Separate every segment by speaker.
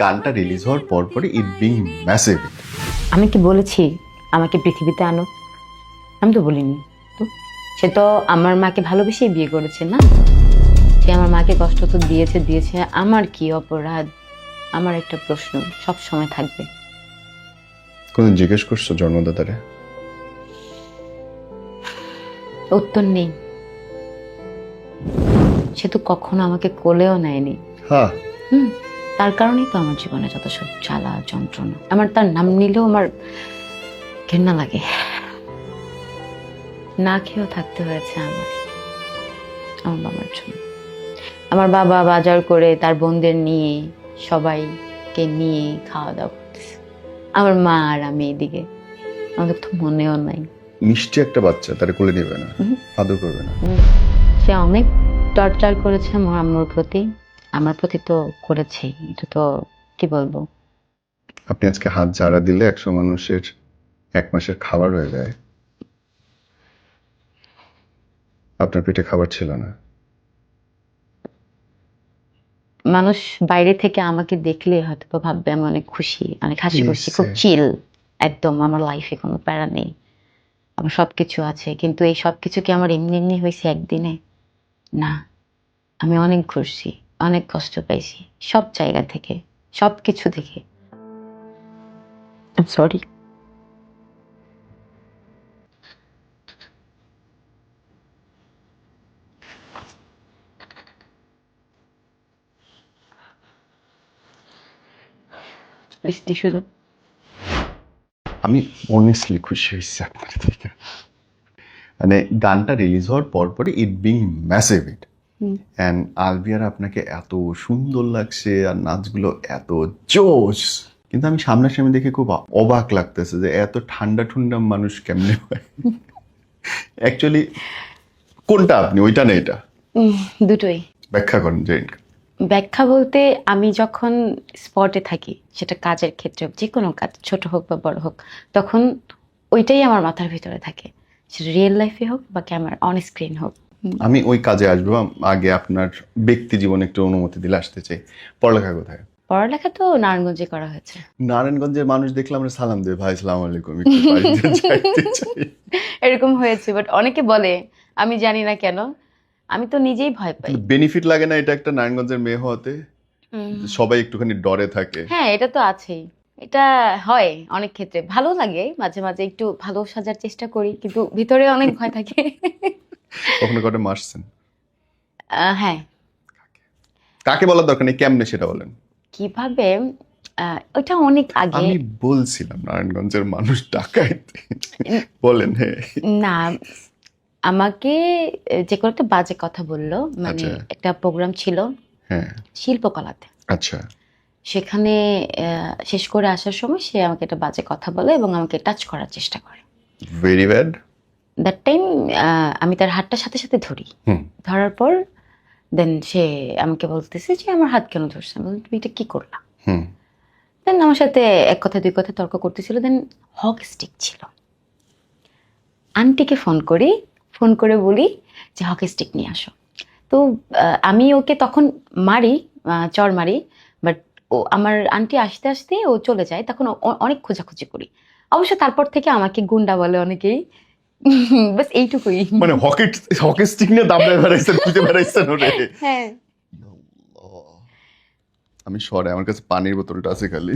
Speaker 1: গানটা রিলিজ হওয়ার পরপরই ইট বিং ম্যাসিভ।
Speaker 2: আমি কি বলেছি আমাকে পৃথিবীতে আনো? আমি তো বলিনি। তো সে তো আমার মাকে ভালোবেসেই বিয়ে করেছে না? সে আমার মাকে কষ্ট তো দিয়েছে। আমার কি অপরাধ? আমার একটা প্রশ্ন সব সময় থাকবে।
Speaker 1: কোনো জিজ্ঞেস করছো জন্মদাতারে?
Speaker 2: উত্তর নেই। সে তো কখনো আমাকে কোলেও নেয়নি।
Speaker 1: হ্যাঁ,
Speaker 2: তার কারণেই তো আমার জীবনে যত সব জ্বালা যন্ত্রণা। আমার তার নাম নিলেও আমার ঘৃণা লাগে। না খেয়েও থাকতে হয়েছে আমার বাবার জন্য। আমার বাবা বাজার করে তার বোনদের নিয়ে সবাইকে নিয়ে খাওয়া দাওয়া করতেছে। আমার মা আর আমি এদিকে, আমাদের তো মনেও নাই।
Speaker 1: মিষ্টি একটা বাচ্চা, তারে কোলে নেবে না, আদর করবে না।
Speaker 2: সে অনেক টর্চার করেছে আমার আম্মুর প্রতি, আমার প্রতি তো করেছেই। এটা তো কি বলবো।
Speaker 1: আপনি আজকে হাত ঝাড়া দিলে 100 মানুষের 1 মাসের খাবার হয়ে যায়। আপনার পেটে খাবার ছিল না।
Speaker 2: মানুষ বাইরে থেকে আমাকে দেখলে হয়তো বা ভাববে আমি অনেক খুশি, অনেক হাসি খুশি, খুব
Speaker 1: Yes.
Speaker 2: চিল। একদম আমার লাইফে কোনো প্যারা নেই, আমার সবকিছু আছে। কিন্তু এই সবকিছু কি আমার এমনি এমনি হয়েছে একদিনে? না, আমি অনেক ঘুরছি, অনেক কষ্ট পাইছি, সব জায়গা থেকে, সব কিছু থেকে। সরি। শুধু
Speaker 1: আমি অনেস্টলি খুশি হয়েছি আপনার থেকে। মানে গানটা রিলিজ হওয়ার পরপরই it being massive it. And আলভিয়ার আপনাকে এত সুন্দর লাগছে আর নাচগুলো এত জোশ। কিন্তু আমি সামনাসামনি দেখে খুব অবাক লাগতেছে যে এত ঠান্ডা ঠান্ডা মানুষ কেমনে হয়। অ্যাকচুয়ালি কোনটা আপনি, ওইটা না এটা?
Speaker 2: দুটোই।
Speaker 1: ব্যাখ্যা করেন যে।
Speaker 2: ব্যাখ্যা বলতে, আমি যখন স্পটে থাকি, সেটা কাজের ক্ষেত্রে হোক, যে কোনো কাজ, ছোট হোক বা বড় হোক, তখন ওইটাই আমার মাথার ভিতরে থাকে। সেটা রিয়েল লাইফে হোক বা ক্যামেরা অন স্ক্রিন হোক।
Speaker 1: আমি ওই কাজে আসবো, আগে আপনার ব্যক্তি জীবনে একটু অনুমতি দিলে আসতে চাই। পড়ালেখা কোথায়?
Speaker 2: পড়ালেখা তো নারায়ণগঞ্জে করা হয়েছে।
Speaker 1: নারায়ণগঞ্জের মানুষ দেখলে আমরা সালাম দেই, ভাই সালাম আলাইকুম, একটু বাড়িতে যাইতে চাই।
Speaker 2: এরকম হয়েছে, বাট অনেকে বলে, আমি জানি না কেন, আমি তো নিজেই ভয় পাই।
Speaker 1: বেনিফিট লাগে না এটা একটা নারায়ণগঞ্জের মেয়ে হওয়াতে? সবাই একটুখানি ডরে থাকে।
Speaker 2: হ্যাঁ, এটা তো আছেই। এটা হয় অনেক ক্ষেত্রে, ভালো লাগে, মাঝে মাঝে একটু ভালো সাজার চেষ্টা করি, কিন্তু ভিতরে অনেক ভয় থাকে।
Speaker 1: কখনো কখনো মারছেন?
Speaker 2: হ্যাঁ।
Speaker 1: কাকে বলার দরকার নেই, কেমনে সেটা বলেন।
Speaker 2: কিভাবে? ওটা অনেক আগে।
Speaker 1: আমি বলছিলাম নারায়ণগঞ্জের মানুষ ডাকাইত। বলেন। হ্যাঁ।
Speaker 2: না, আমাকে যে কোনো একটা বাজে কথা বললো, মানে
Speaker 1: আচ্ছা।
Speaker 2: একটা প্রোগ্রাম ছিল
Speaker 1: হ্যাঁ।
Speaker 2: শিল্পকলাতে।
Speaker 1: আচ্ছা।
Speaker 2: সেখানে শেষ করে আসার সময় সে আমাকে একটা বাজে কথা বলে এবং আমাকে টাচ করার চেষ্টা করে।
Speaker 1: Very bad.
Speaker 2: দ্যাট টাইম আমি তার হাতটার সাথে সাথে ধরি। ধরার পর দেন সে আমাকে বলতেছে যে আমার হাত কেন ধরছে। আমি বললাম, তুমি এটা কি করলা? দেন আমার সাথে এক কথা দুই কথা তর্ক করতেছিল। দেন হক স্টিক ছিল। আন্টিকে ফোন করে বলি যে হকি স্টিক নিয়ে আসো। তো আমি ওকে তখন মারি, চর মারি, বাট ও আমার আন্টি আসতে আসতে ও চলে যায়। তখন অনেক খোঁজাখুঁজি করি। অবশ্য তারপর থেকে আমাকে গুন্ডা বলে অনেকেই। বাস এইটুকুই।
Speaker 1: মানে হকি স্টিক নিয়ে দাবড়ায় বেড়াইছেন, খুঁজে বেড়াইছেন ওরে।
Speaker 2: হ্যাঁ।
Speaker 1: আমি সরে, আমার কাছে পানির বোতলটা আছে খালি।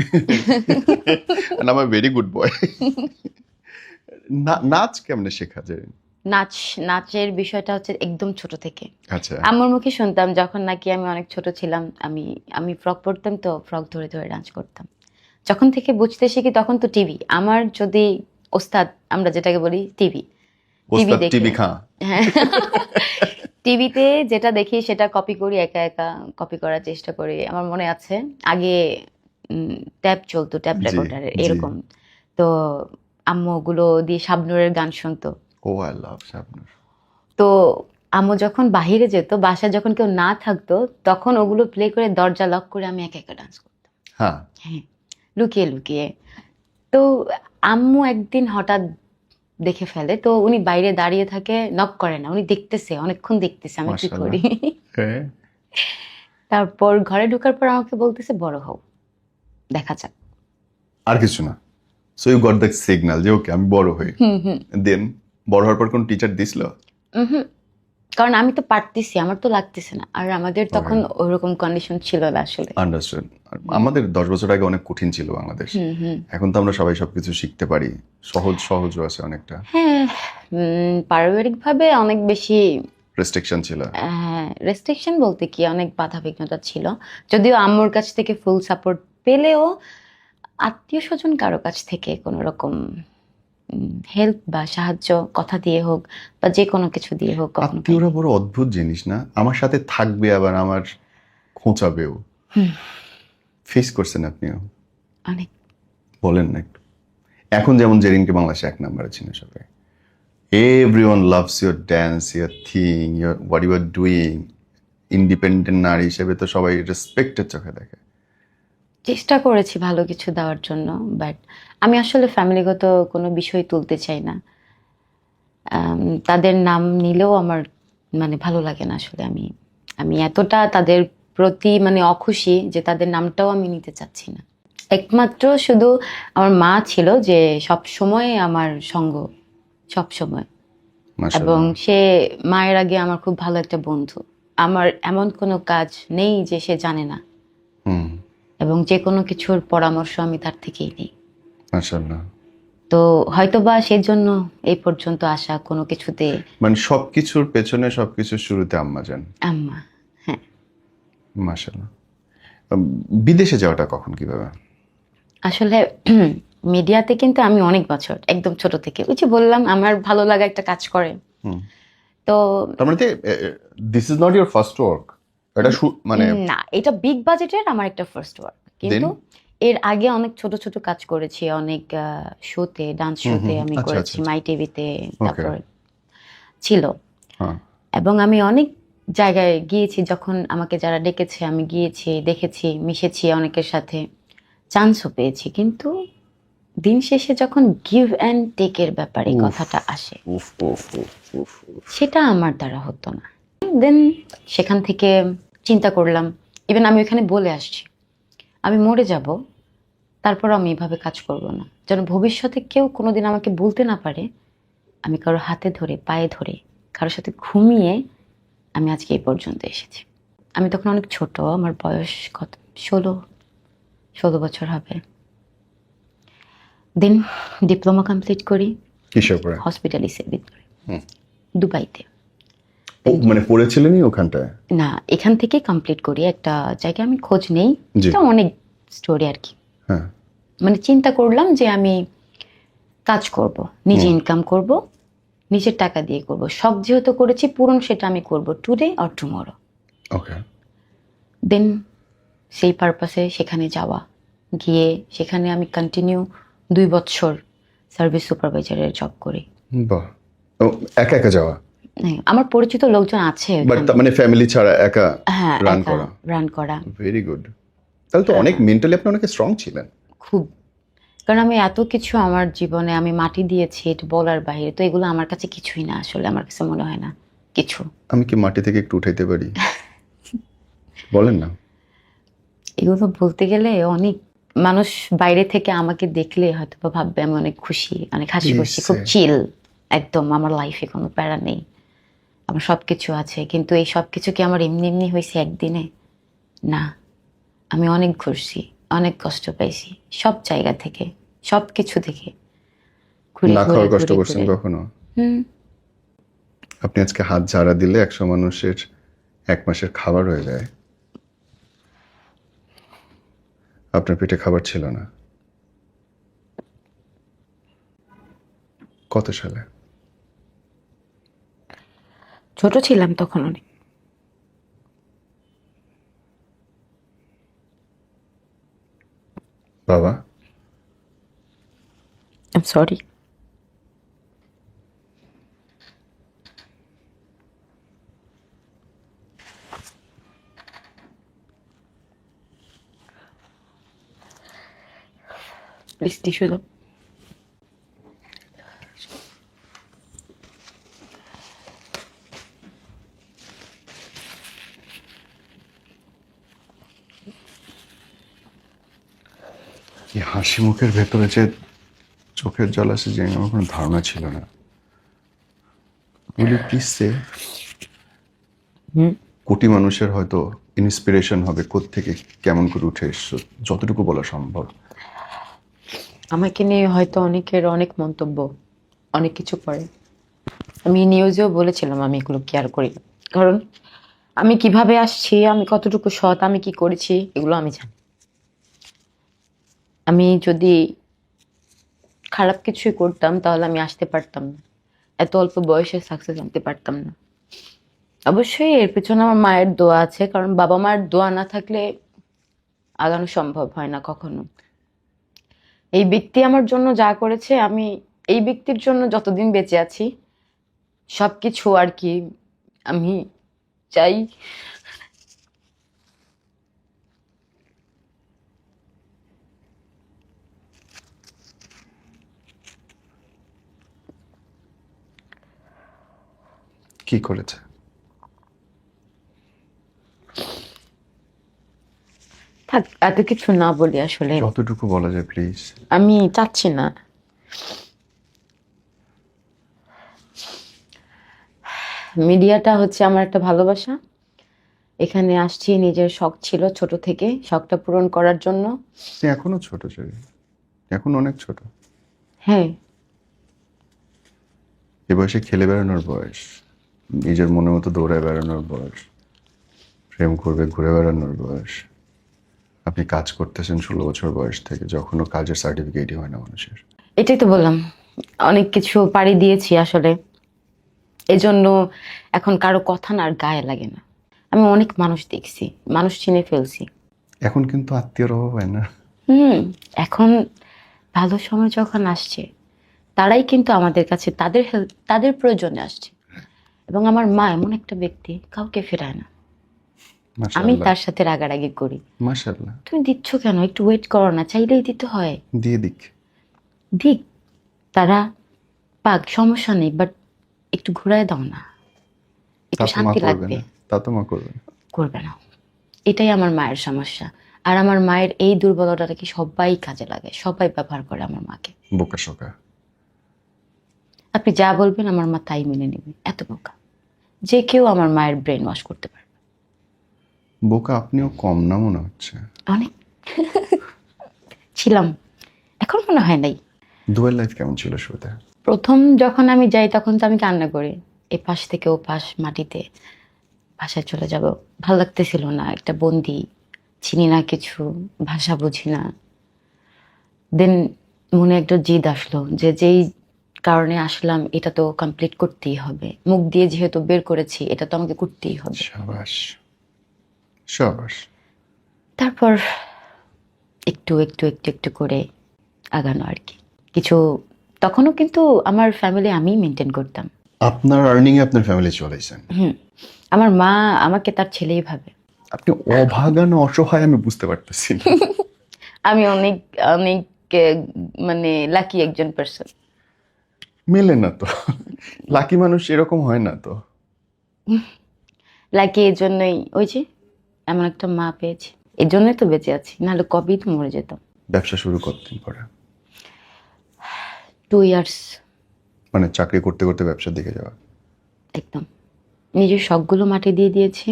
Speaker 1: আমার ভেরি গুড বয়। নাচ কেমনে শেখা যায়?
Speaker 2: নাচের বিষয়টা হচ্ছে একদম ছোট থেকে।
Speaker 1: আচ্ছা।
Speaker 2: আমার মুখে শুনতাম যখন নাকি আমি অনেক ছোট ছিলাম, আমি ফ্রক পরতাম, তো ফ্রক ধরে ধরে ডান্স করতাম। যখন থেকে বুঝতে শিখি তখন তো টিভি আমার, যদি ওস্তাদ আমরা যেটাকে বলি টিভি দেখে।
Speaker 1: টিভি খাঁ।
Speaker 2: হ্যাঁ, টিভিতে যেটা দেখি সেটা কপি করি, একা একা কপি করার চেষ্টা করি। আমার মনে আছে আগে ট্যাপ চলতো, ট্যাপ রেকর্ডারের এরকম। তো আম্মু ওগুলো দিয়ে শাবনূরের গান শুনতো।
Speaker 1: ও আই লাভ শাবনূর।
Speaker 2: তো আম্মু যখন বাহিরে যেত, বাসায় যখন কেউ না থাকতো, তখন ওগুলো প্লে করে দরজা লক করে আমি একা একা ডান্স করতাম।
Speaker 1: হ্যাঁ,
Speaker 2: লুকিয়ে লুকিয়ে। তো আম্মু একদিন হঠাৎ দেখে ফেলে, তো উনি বাইরে দাঁড়িয়ে থাকে, নক করে না, উনি দেখতেছে, অনেকক্ষণ দেখতেছে আমি কি করি। তারপর ঘরে ঢোকার পর আমাকে বলতেছে বড় হও। দেখা যাক।
Speaker 1: আর কিছু না? So you got the signal যে ওকে আমি বড় হই। দেন বড় হওয়ার পর কোন টিচার দিছিল?
Speaker 2: হুম, কারণ আমি তো পারতেছি, আমার তো লাগতেছে না, আর আমাদের তখন ওরকম কন্ডিশন ছিল না আসলে।
Speaker 1: আন্ডারস্টুড। আমাদের 10 বছর আগে অনেক কঠিন ছিল বাংলাদেশ। এখন তো আমরা সবাই সবকিছু শিখতে পারি, সহজও আছে অনেকটা।
Speaker 2: হ্যাঁ, পারিবারিকভাবে অনেক বেশি
Speaker 1: রেস্ট্রিকশন ছিল।
Speaker 2: রেস্ট্রিকশন বলতে কি, অনেক বাধা বিঘ্নতা ছিল। যদিও আম্মুর কাছ থেকে ফুল সাপোর্ট পেলেও আত্মীয় স্বজন কারো কাছ থেকে কোনো রকম হেল্প বা সাহায্য, কথা দিয়ে হোক বা যে কোনো কিছু দিয়ে হোক, কখনো
Speaker 1: আত্মীয়রা বড় অদ্ভুত জিনিস না? আমার সাথে থাকবে আবার আমার খোঁচাবেও। ফেস করছেন আপনিও?
Speaker 2: অনেক।
Speaker 1: বলেন না একটু। এখন যেমন জেরিনকে বাংলাদেশে 1 নম্বরে চিনে সবাই। Everyone loves your dance, your thing, your what you are doing. Independent নারী হিসেবে তো সবাই রেসপেক্টের চোখে দেখে।
Speaker 2: চেষ্টা করেছি ভালো কিছু দেওয়ার জন্য, বাট আমি আসলে ফ্যামিলিগত কোনো বিষয় তুলতে চাই না। তাদের নাম নিলেও আমার মানে ভালো লাগে না আসলে। আমি আমি এতটা তাদের প্রতি মানে অখুশি যে তাদের নামটাও আমি নিতে চাচ্ছি না। একমাত্র শুধু আমার মা ছিল যে সব সময় আমার সঙ্গ, সব সময়। এবং
Speaker 1: মাশাআল্লাহ।
Speaker 2: সে মায়ের আগে আমার খুব ভালো একটা বন্ধু। আমার এমন কোনো কাজ নেই যে সে জানে না,
Speaker 1: হুম,
Speaker 2: এবং যে কোনো কিছুর পরামর্শ আমি তার থেকেই নিই।
Speaker 1: মাশাআল্লাহ।
Speaker 2: তো হয়তোবা সেজন্য এই পর্যন্ত আসা কোনো কিছুতে।
Speaker 1: মানে সবকিছুর পেছনে সবকিছুর শুরুতে আম্মা যান।
Speaker 2: আম্মা, হ্যাঁ।
Speaker 1: মাশাআল্লাহ। বিদেশে যাওয়াটা কখন কিভাবে?
Speaker 2: আসলে মিডিয়াতে কিন্তু আমি অনেক বছর, একদম ছোট থেকে, ওই যে বললাম আমার ভালো লাগা একটা কাজ করে।
Speaker 1: হুম।
Speaker 2: তো
Speaker 1: তার মানে this is not your first work? এটা মানে
Speaker 2: না, এটা বিগ বাজেটের আমার একটা ফার্স্ট ওয়ার্ক, কিন্তু এর আগে অনেক ছোট ছোট কাজ করেছি, অনেক শোতে, ডান্স শোতে আমি
Speaker 1: আচ্ছা,
Speaker 2: করেছি,
Speaker 1: আচ্ছা।
Speaker 2: মাই টিভিতে,
Speaker 1: Okay.
Speaker 2: তারপর ছিল।
Speaker 1: হ্যাঁ।
Speaker 2: এবং আমি অনেক জায়গায় গিয়েছি, যখন আমাকে যারা ডেকেছে আমি গিয়েছি, দেখেছি, মিশেছি অনেকের সাথে, চান্সও পেয়েছি। কিন্তু দিন শেষে যখন গিভ অ্যান্ড টেকের ব্যাপারে কথাটা আসে,
Speaker 1: উফ উফ উফ উফ উফ।
Speaker 2: সেটা আমার দ্বারা হতো না। দেন সেখান থেকে চিন্তা করলাম, ইভেন আমি ওখানে বলে আসছি আমি মরে যাব, তারপর আমি এভাবে কাজ করব না, যেন ভবিষ্যতে কেউ কোনোদিন আমাকে বলতে না পারে আমি কারো হাতে ধরে, পায়ে ধরে, কারোর সাথে ঘুমিয়ে আমি আজকে এই পর্যন্ত এসেছি। আমি তখন অনেক ছোট, আমার বয়স কত, 16 বছর হবে। দেন ডিপ্লোমা কমপ্লিট করি
Speaker 1: কিসের উপরে?
Speaker 2: হসপিটালিটির ভিতরে, দুবাইতে।
Speaker 1: ও মানে পড়েছিলেনই ওখানটায়?
Speaker 2: না, এখান থেকে কমপ্লিট করি একটা জায়গায়, আমি খোঁজ নেই,
Speaker 1: জি।
Speaker 2: এটা অনেক স্টোরি আর কি।
Speaker 1: হ্যাঁ।
Speaker 2: মানে চিন্তা করলাম যে আমি কাজ করব, নিজে ইনকাম করব, নিজের টাকা দিয়ে করব, শখ যেহেতু করেছি পূরণ সেটা আমি করব, টুডে অর টুমরো।
Speaker 1: ওকে।
Speaker 2: দেন সেই পারপাসে সেখানে যাওয়া, গিয়ে সেখানে আমি কন্টিনিউ 2 বছর সার্ভিস সুপারভাইজারের জব করি।
Speaker 1: বাহ। ও একা একা যাওয়া?
Speaker 2: হ্যাঁ, আমার পরিচিত লোকজন আছে
Speaker 1: বাট
Speaker 2: ওখানে।
Speaker 1: মানে ফ্যামিলি ছাড়া একা
Speaker 2: হ্যাঁ,
Speaker 1: রান
Speaker 2: একা
Speaker 1: করা?
Speaker 2: রান করা।
Speaker 1: Very good. তাহলে তো অনেক মেন্টালি আপনি অনেক স্ট্রং ছিলেন।
Speaker 2: খুব, কারণ আমি এত কিছু আমার জীবনে আমি মাটি দিয়েছি, এটা বলার বাইরে। তো এগুলো আমার কাছে কিছুই না আসলে, আমার কাছে মনে হয় না কিছু।
Speaker 1: আমি কি মাটি থেকে একটু উঠাইতে পারি? বলেন না।
Speaker 2: এগুলো বলতে গেলে অনেক মানুষ বাইরে থেকে আমাকে দেখলে হয়তো বা ভাববে আমি অনেক খুশি, অনেক হাসি খুশি, খুব চিল, একদম আমার লাইফে কোনো প্যারা নেই, আমার সব কিছু আছে। কিন্তু এই সব কিছু কি আমার এমনি এমনি হয়েছে একদিনে? না, আমি অনেক ঘুরছি, অনেক কষ্ট পাইছি, সব জায়গা থেকে, সব কিছু থেকে ঘুরে
Speaker 1: না
Speaker 2: ঘুরে
Speaker 1: খাওয়ার কষ্ট
Speaker 2: ঘুরে
Speaker 1: করছেন
Speaker 2: ঘুরে।
Speaker 1: কখনো?
Speaker 2: হুম,
Speaker 1: আপনি আজকে হাত ঝাড়া দিলে 100 মানুষের 1 মাসের খাবার হয়ে যায়। আপনার পেটে খাবার ছিল না। কত সালে?
Speaker 2: ছোট ছিলাম তখন অনেক।
Speaker 1: বাবা?
Speaker 2: I am sorry. Please tissue দাও।
Speaker 1: এই হাসি মুখের ভেতরে যে চোখের জল আসে যে আমার কোনো ধারণা ছিল না। উইল ইউ প্লিজ সে
Speaker 2: হুম।
Speaker 1: কোটি মানুষের হয়তো ইন্সপিরেশন হবে কোত্থেকে কেমন করে উঠে এসছো, যতটুকু বলা সম্ভব।
Speaker 2: আমাকে নিয়ে হয়তো অনেকের অনেক মন্তব্য, অনেক কিছু করে। আমি নিউজেও বলেছিলাম আমি এগুলো কেয়ার করি না। কারণ আমি কিভাবে আসছি, আমি কতটুকু সৎ, আমি কি করেছি, এগুলো আমি জানি। আমি যদি খারাপ কিছুই করতাম তাহলে আমি আসতে পারতাম না, এত অল্প বয়সে সাকসেস আনতে পারতাম না। অবশ্যই এর পেছনে আমার মায়ের দোয়া আছে, কারণ বাবা মায়ের দোয়া না থাকলে আগানো সম্ভব হয় না কখনো। এই ব্যক্তি আমার জন্য যা করেছে, আমি এই ব্যক্তির জন্য যতদিন বেঁচে আছি সবকিছু আর কি আমি চাই।
Speaker 1: কি করেছে?
Speaker 2: থাক, এত কিছু না বলি আসলে।
Speaker 1: যতটুকু বলা যায় প্লিজ।
Speaker 2: আমি চাচ্ছি না। মিডিয়াটা হচ্ছে আমার একটা ভালোবাসা। এখানে আসছি, নিজের শখ ছিল ছোট থেকে, শখটা পূরণ করার জন্য।
Speaker 1: সে এখনো ছোট ছেলে, এখন অনেক ছোট।
Speaker 2: হ্যাঁ,
Speaker 1: এ বয়সে খেলে বেড়ানোর বয়স, নিজের মনের মতো দৌড়ায় বেড়ানোর বয়স, প্রেম করবে ঘুরে বেড়ানোর বয়স। আপনি কাজ করতেছেন 16 বছর বয়স থেকে, যখনও কাজের সার্টিফিকেটই হয় না মানুষের।
Speaker 2: এটাই তো বললাম, অনেক কিছু পাড়ি দিয়েছি আসলে। এজন্য এখন কারো কথা না আর গায়ে লাগে না। আমি অনেক মানুষ দেখছি, মানুষ চিনে ফেলছি।
Speaker 1: এখন কিন্তু আত্মীয়র অভাব হয় না।
Speaker 2: হুম। এখন ভালো সময় যখন আসছে, তারাই কিন্তু আমাদের কাছে তাদের হেল্প, তাদের প্রয়োজনে আসছে। এবং আমার মা এমন একটা ব্যক্তি, কাউকে ফেরায় না। আমি
Speaker 1: মাশাআল্লাহ,
Speaker 2: তার সাথে রাগারাগি করি,
Speaker 1: মাশাআল্লাহ।
Speaker 2: তুমি দিচ্ছ কেন, একটু ওয়েট করো না, চাইলেই দিতে হয়।
Speaker 1: দিয়ে দিক।
Speaker 2: দিক, তারা পাক, সমস্যা নেই, বাট একটু ঘুরায় দাও না,
Speaker 1: তা
Speaker 2: একটু
Speaker 1: তো মা
Speaker 2: শান্তি
Speaker 1: করবে
Speaker 2: লাগবে।
Speaker 1: না, তা তো মা করবে না।
Speaker 2: করবে না, এটাই আমার মায়ের সমস্যা। আর আমার মায়ের এই দুর্বলতাটা কি সবাই কাজে লাগে, সবাই ব্যবহার করে আমার মাকে।
Speaker 1: বোকা শোকা।
Speaker 2: আপনি যা বলবেন আমার মা তাই মেনে নেবে, এত বোকা। যে কেউ আমার মায়ের ব্রেন ওয়াশ করতে পারবে।
Speaker 1: বোকা আপনিও কম না মনে হচ্ছে।
Speaker 2: অনেক ছিলাম, এখন মনে হয় নাই।
Speaker 1: দুয়ের লাইফ কেমন ছিল শুরুতে?
Speaker 2: প্রথম যখন আমি যাই তখন তো আমি কান্না করি, এ পাশ থেকে ও পাশ মাটিতে, বাসায় চলে যাব। ভালো লাগতেছিল না, একটা বন্দি, চিনি না কিছু, ভাষা বুঝি না। দেন মনে একটা জিদ আসলো যে যেই কারণে আসলাম এটা তো কমপ্লিট করতেই হবে, মুখ দিয়ে যেহেতু বের করেছি এটা তো আমাকে করতেই হবে।
Speaker 1: সাবাস, সাবাস।
Speaker 2: তারপর একটু একটু একটু একটু করে আগানো আর কি। কিছু, তখনও কিন্তু আমার ফ্যামিলি আমিই মেনটেন করতাম।
Speaker 1: আপনার আর্নিং এ আপনার ফ্যামিলি চলেছেন।
Speaker 2: হুম। আমার মা আমাকে তার ছেলেই ভাবে।
Speaker 1: আপনি অভাগা না অসহায় আমি বুঝতে পারতেছি না।
Speaker 2: আমি অনেক অনেক আহ, মানে লাকি একজন পার্সন।
Speaker 1: মেলে না তো, লাকি মানুষ এরকম হয় না তো।
Speaker 2: লাকি এই জন্যই, ওই যে এমন একটা মা পেয়েছি, এই জন্যই তো বেঁচে আছি, নাহলে কবেই তো মরে যেতাম।
Speaker 1: ব্যবসা শুরু কতদিন পরে?
Speaker 2: 2 ইয়ার্স।
Speaker 1: মানে চাকরি করতে করতে ব্যবসার দিকে যাওয়া।
Speaker 2: একদম নিজের শখগুলো মাটি দিয়ে দিয়েছি,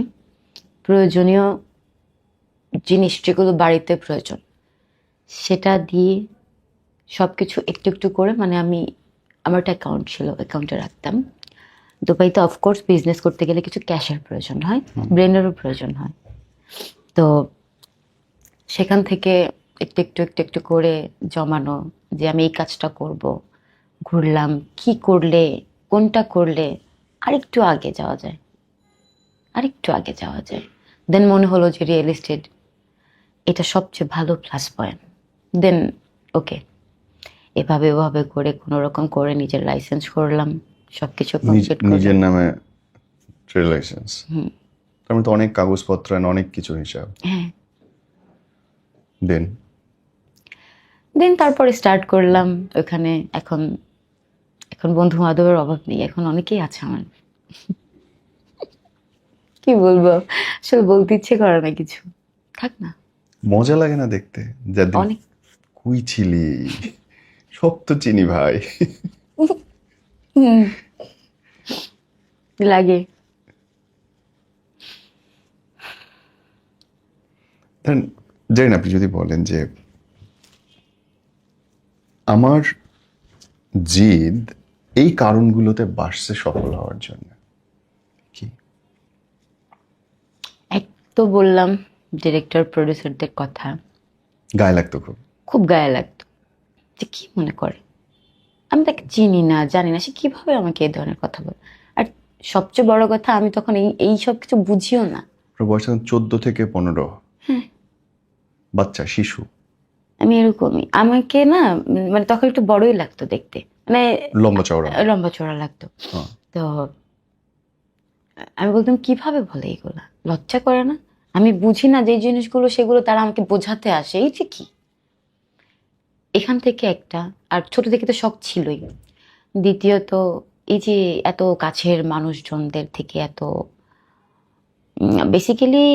Speaker 2: প্রয়োজনীয় জিনিস যেগুলো বাড়িতে প্রয়োজন সেটা দিয়ে সব কিছু একটু একটু করে, মানে আমি, আমার একটা অ্যাকাউন্ট ছিল, অ্যাকাউন্টে রাখতাম। দুবাইতে অফকোর্স বিজনেস করতে গেলে কিছু ক্যাশের প্রয়োজন হয়, ব্রেনেরও প্রয়োজন হয়। তো সেখান থেকে একটু একটু একটু একটু করে জমানো, যে আমি এই কাজটা করব, ঘুরলাম কি করলে, কোনটা করলে আরেকটু আগে যাওয়া যায়, আরেকটু আগে যাওয়া যায়। দেন মনে হলো যে রিয়েল এস্টেট এটা সবচেয়ে ভালো প্লাস পয়েন্ট। দেন ওকে, এভাবে ওভাবে করে কোনো রকম করে নিজের লাইসেন্স করলাম, সব কিছু কমপ্লিট
Speaker 1: নিজের
Speaker 2: করলাম।
Speaker 1: নামে ট্রেড লাইসেন্স, তার মধ্যে অনেক কাগজপত্র and অনেক কিছু হিসাব।
Speaker 2: হ্যাঁ।
Speaker 1: দেন
Speaker 2: দেন তারপরে স্টার্ট করলাম ওখানে। এখন এখন বন্ধু বান্ধবের অভাব নেই, এখন অনেকেই আছে আমার। কি বলবো, আসলে বলতে ইচ্ছে করে না কিছু, থাক না।
Speaker 1: মজা লাগে না দেখতে, যেদিন
Speaker 2: অনেক
Speaker 1: কুই ছিলি? সব তো চিনি ভাই।
Speaker 2: লাগে।
Speaker 1: ধরেন জানেন, আপনি যদি বলেন যে আমার জিদ এই কারণগুলোতে বাড়ছে সফল হওয়ার জন্য, কি?
Speaker 2: এক তো বললাম ডিরেক্টর প্রডিউসারদের কথা,
Speaker 1: গায়ে লাগতো খুব।
Speaker 2: খুব গায়ে লাগতো যে কি মনে করে, আমি তাকে চিনি না জানি না, সে কিভাবে আমাকে এই ধরনের কথা বলে। আর সবচেয়ে বড় কথা, আমি তখন এই সব কিছু বুঝিও না।
Speaker 1: ওর বয়স তখন 14 থেকে 15। বাচ্চা, শিশু।
Speaker 2: আমি এরকমই, আমাকে না মানে তখন একটু বড়ই লাগতো দেখতে, মানে
Speaker 1: লম্বা চওড়া।
Speaker 2: লম্বা চড়া লাগতো।
Speaker 1: হ্যাঁ।
Speaker 2: তো আমি বলতাম কিভাবে বলে এগুলা, লজ্জা করে না? আমি বুঝি না যে জিনিসগুলো, সেগুলো তারা আমাকে বোঝাতে আসে, এই যে কি। এখান থেকে একটা, আর ছোট থেকে তো শখ ছিলই। দ্বিতীয়ত এই যে এত কাছের মানুষজনদের থেকে এত বেসিক্যালি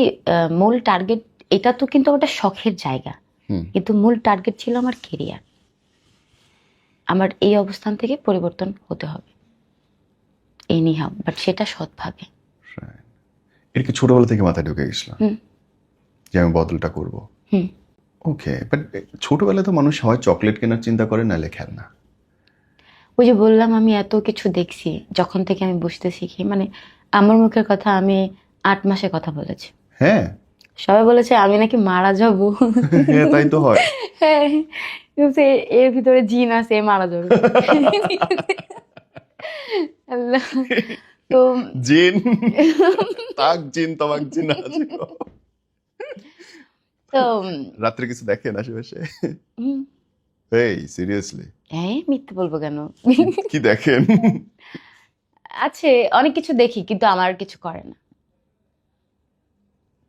Speaker 2: মূল টার্গেট, এটা তো কিন্তু একটা শখের জায়গা, কিন্তু মূল টার্গেট ছিল আমার কেরিয়ার। আমার এই অবস্থান থেকে পরিবর্তন হতে হবে এনিহাউ, বাট সেটা সৎভাবে।
Speaker 1: এটা কি ছোটবেলা থেকে মাথায় ঢুকে গেছিল
Speaker 2: হুম।
Speaker 1: যে আমি বদলটা করব?
Speaker 2: হুম।
Speaker 1: ওকে, বাট ছোটবেলায় তো মানুষ হয় চকলেট কেনার চিন্তা করে, নাহলে খেলনা।
Speaker 2: ওই যে বললাম আমি এত কিছু দেখছি যখন থেকে আমি বুঝতে শিখি, মানে আমার মুখের কথা, আমি 8 মাসে কথা বলেছি।
Speaker 1: হ্যাঁ।
Speaker 2: সবাই বলেছে আমি নাকি মারা যাব।
Speaker 1: হ্যাঁ, তাই তো হয়।
Speaker 2: হ্যাঁ, কিন্তু এর ভিতরে জিন আছে, এ মারা যাবে। আল্লাহ। তো
Speaker 1: জিন তাক জিন তবাক জিন আছে।
Speaker 2: তো
Speaker 1: রাত্রে কিছু দেখেন আশেপাশে?
Speaker 2: হুম,
Speaker 1: এই সিরিয়াসলি
Speaker 2: এই মিথ্যে বলবো কেন?
Speaker 1: কি দেখেন?
Speaker 2: আছে, অনেক কিছু দেখি, কিন্তু আমার কিছু করে না।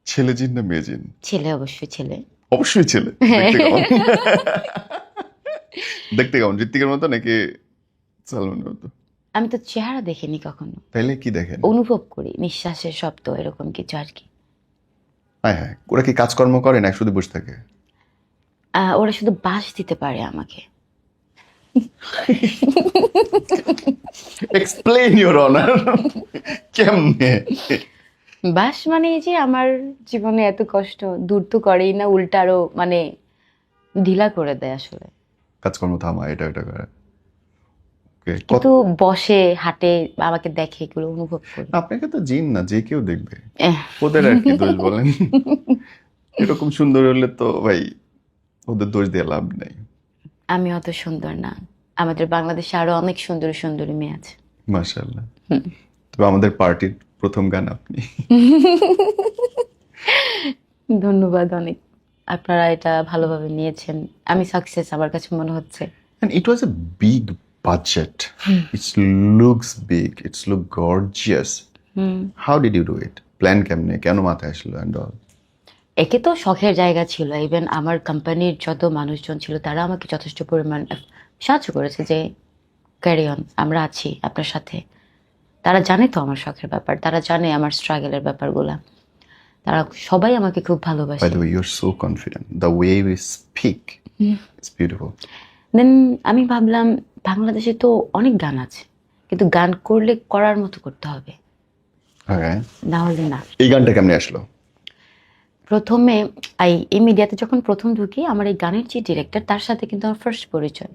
Speaker 1: ছেলে জিন না মেয়ে জিন?
Speaker 2: ছেলে, অবশ্যই ছেলে।
Speaker 1: অবশ্যই ছেলে। দেখতে কেমন? দেখতে কেমন, ঋত্বিকের মতো নাকি সালমানের মতো?
Speaker 2: আমি তো চেহারা দেখিনি কখনো,
Speaker 1: তাইলে কি দেখেন?
Speaker 2: অনুভব করি নিঃশ্বাসের শব্দ, এরকম কিছু আর কি।
Speaker 1: হ্যাঁ হ্যাঁ, ওরা কি কাজকর্ম করে না শুধু বসে থাকে?
Speaker 2: ওরা শুধু বাস দিতে পারে আমাকে।
Speaker 1: Explain your honour. কেমনে?
Speaker 2: বাস মানে এই যে আমার জীবনে এত কষ্ট দূর তো করেই না, উল্টা আরো মানে ঢিলা করে দেয় আসলে।
Speaker 1: কাজকর্ম থামা, এটা এটা করে। Okay,
Speaker 2: কিন্তু বসে হাঁটে, আমাকে দেখে, এগুলো অনুভব করি।
Speaker 1: আপনাকে তো জিন না, যে কেউ দেখবে।
Speaker 2: এহ,
Speaker 1: ওদের আর কি দোষ বলেন? এরকম সুন্দর হলে তো ভাই ওদের দোষ দিয়ে লাভ নেই।
Speaker 2: আমি অত সুন্দর না, আমাদের বাংলাদেশে আরো অনেক সুন্দর সুন্দরী মেয়ে আছে।
Speaker 1: মাশাআল্লাহ। তবে আমাদের পার্টির প্রথম গান আপনি।
Speaker 2: ধন্যবাদ অনেক, আপনারা এটা ভালোভাবে নিয়েছেন। আমি সাকসেস আমার কাছে মনে হচ্ছে।
Speaker 1: And it was a big budget. It looks big. It's look gorgeous. How did you do it? Plan কেমনে, কেন মাথায় আসলো and all?
Speaker 2: একে তো শখের জায়গা ছিল, ইভেন আমার কোম্পানির যত মানুষজন ছিল তারা আমাকে যথেষ্ট পরিমাণ সাহায্য করেছে, যে ক্যারি অন, আমরা আছি আপনার সাথে। তারা জানে তো আমার শখের ব্যাপার, তারা জানে আমার স্ট্রাগলের ব্যাপারগুলা, তারা সবাই আমাকে খুব
Speaker 1: By
Speaker 2: ভালোবাসে।
Speaker 1: the way, you're so confident. The way we speak, it's beautiful.
Speaker 2: দেন আমি ভাবলাম বাংলাদেশে তো অনেক গান আছে, কিন্তু গান করলে করার মতো করতে হবে,
Speaker 1: Okay.
Speaker 2: না হলে না।
Speaker 1: এই গানটা কেমনে আসলো?
Speaker 2: প্রথমে এই মিডিয়াতে যখন প্রথম ঢুকি, আমার এই গানের যে ডিরেক্টর, তার সাথে কিন্তু আমার ফার্স্ট পরিচয়।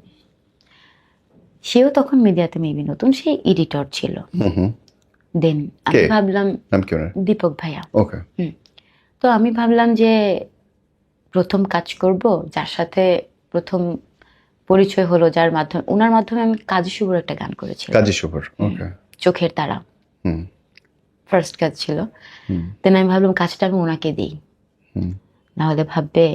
Speaker 2: সেও তখন মিডিয়াতে মেবি নতুন, সে এডিটর ছিল। দেন আমি
Speaker 1: কে?
Speaker 2: ভাবলাম,
Speaker 1: নাম কি ওনার?
Speaker 2: দীপক ভাইয়া।
Speaker 1: ওকে।
Speaker 2: তো আমি ভাবলাম যে প্রথম কাজ করব, যার সাথে প্রথম পরিচয় হলো, যার মাধ্যমে, ওনার মাধ্যমে আমি কাজী শুভর একটা গান করেছিলাম,
Speaker 1: কাজী শুভর। ওকে।
Speaker 2: চোখের তারা।
Speaker 1: হুম।
Speaker 2: ফার্স্ট কাজ ছিল। দেন আমি ভাবলাম কাজটা আমি ওনাকে দিই, না হলে ভাববে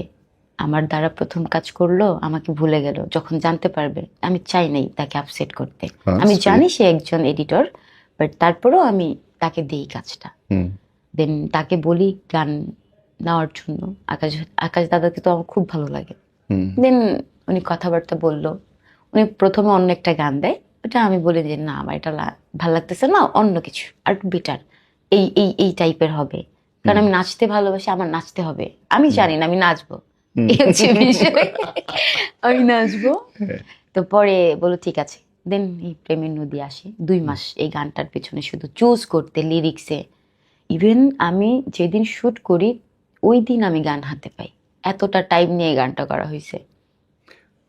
Speaker 2: আমার দ্বারা প্রথম কাজ করলো, আমাকে ভুলে গেল, যখন জানতে পারবে। আমি চাই নাই তাকে আপসেট করতে। আমি জানি সে একজন এডিটর, বাট তারপরেও আমি তাকে দিই কাজটা। দেন তাকে বলি গান নেওয়ার জন্য। আকাশ দাদাকে তো আমার খুব ভালো লাগে। দেন উনি কথাবার্তা বললো, উনি প্রথমে অন্য একটা গান দেয়, ওটা আমি বলি যে না আমার এটা ভালো লাগতেছে না, অন্য কিছু আর একটু বেটার, এই এই এই টাইপের হবে, কারণ আমি নাচতে ভালোবাসি, আমার নাচতে হবে। আমি জানি না আমি নাচবো, এই হচ্ছে বিষয়। আমি নাচবো।
Speaker 1: হ্যাঁ।
Speaker 2: তো পরে বলো ঠিক আছে, দেন এই প্রেমের নদী আসে 2 মাস এই গানটার পেছনে শুধু চুজ করতে লিরিক্সে। ইভেন আমি যেদিন শুট করি ওই দিন আমি গান হাতে পাই, এতটা টাইম নিয়ে এই গানটা করা হয়েছে।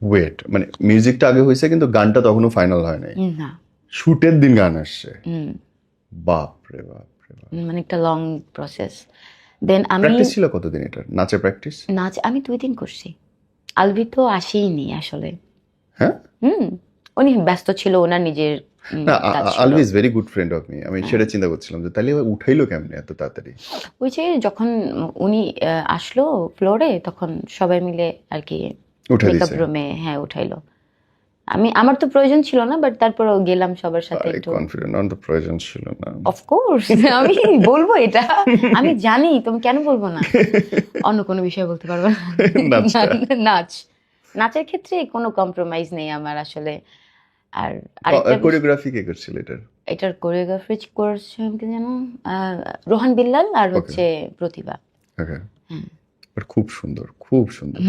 Speaker 1: ওয়েট, মানে মিউজিকটা আগে হয়েছে কিন্তু গানটা তখনো ফাইনাল হয় নাই,
Speaker 2: না
Speaker 1: শুটের দিন গান আসছে।
Speaker 2: হুম,
Speaker 1: বাপ রে বাপ রে বাপ।
Speaker 2: মানে একটা লং প্রসেস। দেন আমি
Speaker 1: প্র্যাকটিস ছিল কতদিন এটার, নাচের প্র্যাকটিস?
Speaker 2: নাচ আমি 2 দিন করছি। আলভি তো আসেইনি আসলে।
Speaker 1: হ্যাঁ,
Speaker 2: উনি ব্যস্ত ছিল, ওনার নিজের
Speaker 1: না,
Speaker 2: কাজ ছিল।
Speaker 1: Alvi is very good friend of me. আমি সেটা চিন্তা করছিলাম যে তাহলে উঠাইলো কেমনে এত তাড়াতাড়ি।
Speaker 2: ওই যে যখন উনি আসলো ফ্লোরে তখন সবাই মিলে আর কি
Speaker 1: উঠে
Speaker 2: মেকআপ
Speaker 1: দিছে?
Speaker 2: রুমে হ্যাঁ উঠাইলো। আমার তো প্রয়োজন ছিল না, বাট তারপরেও গেলাম সবার সাথে
Speaker 1: আরে
Speaker 2: একটু।
Speaker 1: কনফিডেন্ট অন দ্য প্রয়োজন ছিল না।
Speaker 2: অফকোর্স আমি বলবো এটা, আমি জানি, তুমি কেন বলবো না। অন্য কোনো বিষয় বলতে পারবো না।
Speaker 1: নাচটা?
Speaker 2: নাচ, নাচের ক্ষেত্রে কোনো কম্প্রোমাইজ নেই আমার আসলে। আর আরেকটা
Speaker 1: কোরিওগ্রাফি কে করছিল এটার?
Speaker 2: এটার কোরিওগ্রাফি করছে কি যেন রোহান বিল্লাল আর
Speaker 1: Okay.
Speaker 2: হচ্ছে প্রতিভা।
Speaker 1: ওকে,
Speaker 2: হুম।
Speaker 1: বাট খুব সুন্দর, খুব সুন্দর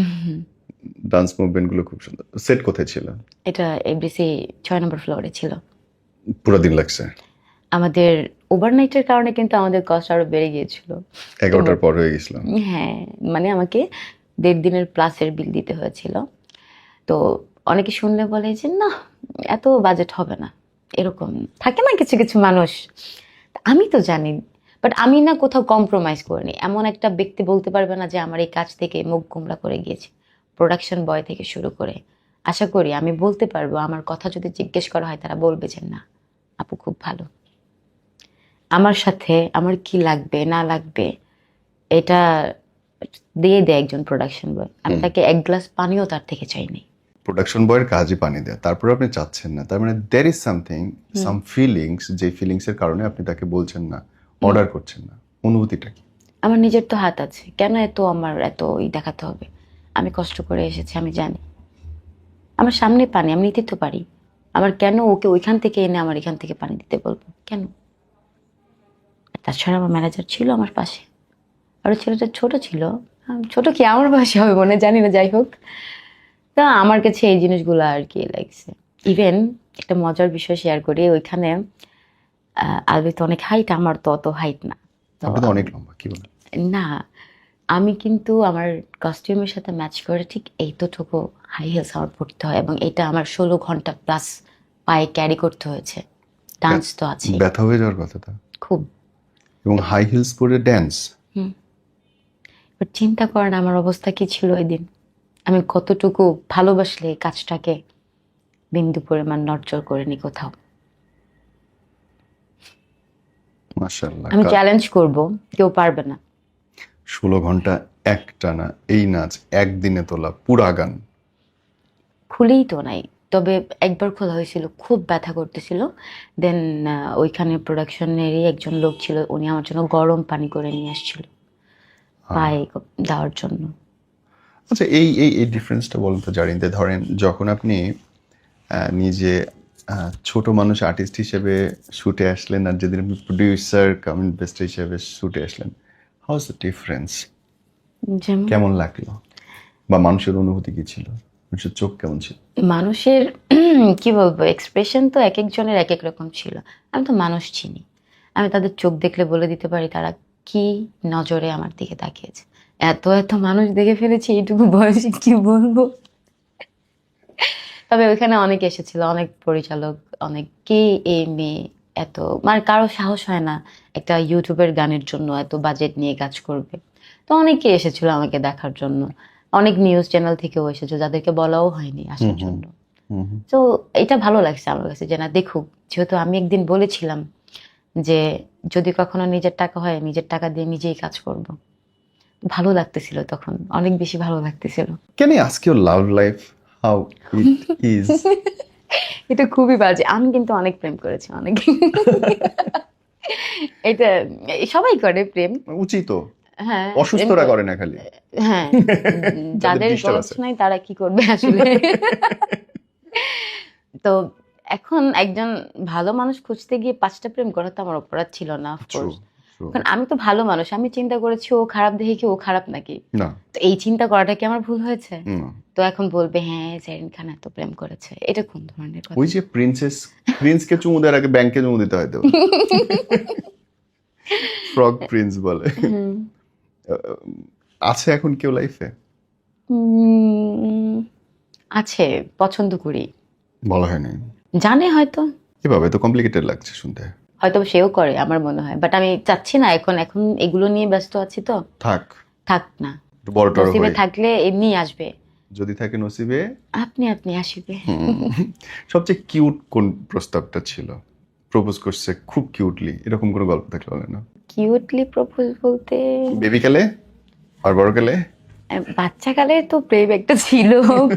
Speaker 1: ডান্স মুভমেন্ট গুলো, খুব সুন্দর। সেট কোথায় ছিল?
Speaker 2: এটা এফডিসি 6 নম্বর ফ্লোরে ছিল।
Speaker 1: পুরো দিন লাগছে?
Speaker 2: আমাদের ওভারনাইটের কারণে কিন্তু আমাদের কস্ট আরো বেড়ে গিয়েছিল।
Speaker 1: 11টার পর হয়ে গেছিলাম।
Speaker 2: হ্যাঁ, মানে আমাকে 1.5 দিনের প্লাসের বিল দিতে হয়েছিল। তো অনেকে শুনলে বলে যে না এত বাজেট হবে না, এরকম থাকে না কিছু কিছু মানুষ। আমি তো জানি, বাট আমি না কোথাও কম্প্রোমাইজ করিনি। এমন একটা ব্যক্তি বলতে পারবে না যে আমার এই কাজ থেকে মুখ গোমড়া করে গিয়েছে, প্রোডাকশন বয় থেকে শুরু করে। আশা করি আমি বলতে পারবো, আমার কথা যদি জিজ্ঞেস করা হয় তারা বলবে যে না আপু খুব ভালো। আমার সাথে আমার কি লাগবে না লাগবে এটা দিয়ে দেয় একজন প্রোডাকশন বয়। আমি তাকে 1 গ্লাস পানিও তার থেকে চাইনি।
Speaker 1: প্রোডাকশন বয়ের কাজই পানি দেয়, তারপর আপনি চাচ্ছেন না, তার মানে there is something, some feelings, যে ফিলিংস এর কারণে আপনি তাকে বলছেন না, অর্ডার করছেন না। অনুভূতিটা কি?
Speaker 2: আমার নিজের তো হাত আছে, কেন আমার এত দেখাতে হবে? আমি কষ্ট করে এসেছি, আমি জানি। আমার সামনে পানি, আমি নিতে তো পারি। আমার কেন ওকে ওইখান থেকে এনে আমার এখান থেকে পানি দিতে বলবো কেন? আর তাছাড়া আমার ম্যানেজার ছিল আমার পাশে, আর ওই ছেলেটা ছোট ছিল। ছোট কি আমার পাশে হবে মনে জানি না, যাই হোক। তা আমার কাছে এই জিনিসগুলো আর কি লাগছে। ইভেন একটা মজার বিষয় শেয়ার করি, ওইখানে আলবি তো অনেক হাইট, আমার তো অত হাইট না। তো
Speaker 1: আপনি তো অনেক লম্বা, কি বলেন?
Speaker 2: না, আমি কিন্তু আমার কস্টিউমের সাথে ম্যাচ করে ঠিক এইতটুকু হাই হিলস আমার পড়তে হয়, এবং এটা আমার 16 ঘন্টা প্লাস পায়ে ক্যারি করতে হয়েছে। ডান্স তো আছে
Speaker 1: ব্যথা হয়ে যাওয়ার কথা তো।
Speaker 2: খুব।
Speaker 1: এবং হাই হিলস পরে ড্যান্স।
Speaker 2: বাট চিন্তা করেন আমার অবস্থা কি ছিল ওই দিন। আমি কতটুকু ভালোবাসলে এই কাজটাকে বিন্দু পরিমাণ নড়চড় করিনি কোথাও।
Speaker 1: মাশাআল্লাহ।
Speaker 2: আমি চ্যালেঞ্জ করব, কেউ পারবে না।
Speaker 1: 16 ঘন্টা একটানা এই নাচ, একদিনে তোলা পুরা গান।
Speaker 2: খুলেই তো নাই, তবে একবার খোলা হয়েছিল, খুব ব্যথা করতেছিল। দেন ওইখানে প্রোডাকশনেরই একজন লোক ছিল, উনি আমার জন্য গরম পানি করে নিয়ে আসছিল পায়ে দেওয়ার জন্য।
Speaker 1: আচ্ছা, এই এই এই ডিফারেন্সটা বলুন তো জারিনতে। ধরেন যখন আপনি নিজে ছোট মানুষ আর্টিস্ট হিসেবে শুটে আসলেন, আর যেদিন আপনি প্রডিউসার কাম ইনভেস্টর হিসেবে শুটে আসলেন, হাউ ইজ দ্য ডিফারেন্স?
Speaker 2: যেমন
Speaker 1: কেমন লাগলো, বা মানুষের অনুভূতি কি ছিল, মানুষের চোখ কেমন ছিল?
Speaker 2: মানুষের কি বলবো, এক্সপ্রেশন তো এক একজনের এক এক রকম ছিল। আমি তো মানুষ চিনি, আমি তাদের চোখ দেখলে বলে দিতে পারি তারা কি নজরে আমার দিকে তাকিয়েছে। এত এত মানুষ দেখে ফেলেছি এইটুকু বয়সে, কি বলবো। তবে ওইখানে অনেকে এসেছিল, অনেক পরিচালক, অনেক কে এই মেয়ে এত, মানে কারো সাহস হয় না একটা ইউটিউবের গানের জন্য এত বাজেট নিয়ে কাজ করবে। তো অনেকে এসেছিল আমাকে দেখার জন্য, অনেক নিউজ চ্যানেল থেকেও এসেছে যাদেরকে বলাও হয়নি আসার জন্য। তো এটা ভালো লাগছে আমার কাছে যে না দেখুক, যেহেতু আমি একদিন বলেছিলাম যে যদি কখনো নিজের টাকা হয় নিজের টাকা দিয়ে নিজেই কাজ করব। ভালো লাগতেছিল তখন, অনেক বেশি ভালো লাগতেছিল।
Speaker 1: Can I ask your love life how it is?
Speaker 2: এটা খুবই বাজে, আমি কিন্তু অনেক প্রেম করেছি, অনেক। এটা সবাই করে প্রেম।
Speaker 1: উচিত,
Speaker 2: হ্যাঁ
Speaker 1: অসুস্থরা করে না খালি।
Speaker 2: হ্যাঁ, যাদের
Speaker 1: disturb
Speaker 2: গলদ
Speaker 1: আছে।
Speaker 2: নাই তারা কি করবে আসলে। তো এখন একজন ভালো মানুষ খুঁজতে গিয়ে 5টা প্রেম করা তো আমার অপরাধ ছিল না, অফকোর্স।
Speaker 1: True.
Speaker 2: কারণ আমি তো ভালো মানুষ, আমি চিন্তা করেছি ও খারাপ দেখে কি ও খারাপ নাকি,
Speaker 1: না
Speaker 2: তো এই চিন্তা করাটা কি আমার ভুল হয়েছে?
Speaker 1: না।
Speaker 2: তো এখন বলবে হ্যাঁ জেরিন খান এত প্রেম করেছে, এটা কোন ধরনের কথা?
Speaker 1: ওই যে প্রিন্সকে চুমু দেওয়ার আগে ব্যাংকে চুমু দিতে হয় তো। ফ্রগ প্রিন্স বলে।
Speaker 2: হুম।
Speaker 1: আছে এখন কেউ লাইফে?
Speaker 2: উম, আছে, পছন্দ করি,
Speaker 1: বলা হয়নি
Speaker 2: জানে হয়তো,
Speaker 1: এভাবে, তো কমপ্লিকেটেড লাগছে শুনতে।
Speaker 2: হয়তো সেও করে আমার মনে হয়, বাট আমি চাচ্ছি না, এখন এখন এগুলো নিয়ে ব্যস্ত আছি তো।
Speaker 1: থাক,
Speaker 2: থাক না,
Speaker 1: একটু বড় টড়
Speaker 2: নসিবে
Speaker 1: হই।
Speaker 2: থাকলে এমনি আসবে,
Speaker 1: যদি থাকে নসিবে।
Speaker 2: আপনি আপনি আসবে।
Speaker 1: সবচেয়ে কিউট কোন প্রস্তাবটা ছিল? প্রপোজ করছে খুব কিউটলি, এরকম কোনো গল্প থাকলে বলে না।
Speaker 2: কিউটলি প্রপোজ বলতে
Speaker 1: বেবি কালে আর বড় কালে?
Speaker 2: বাচ্চাকালে তো প্রেম একটা ছিল,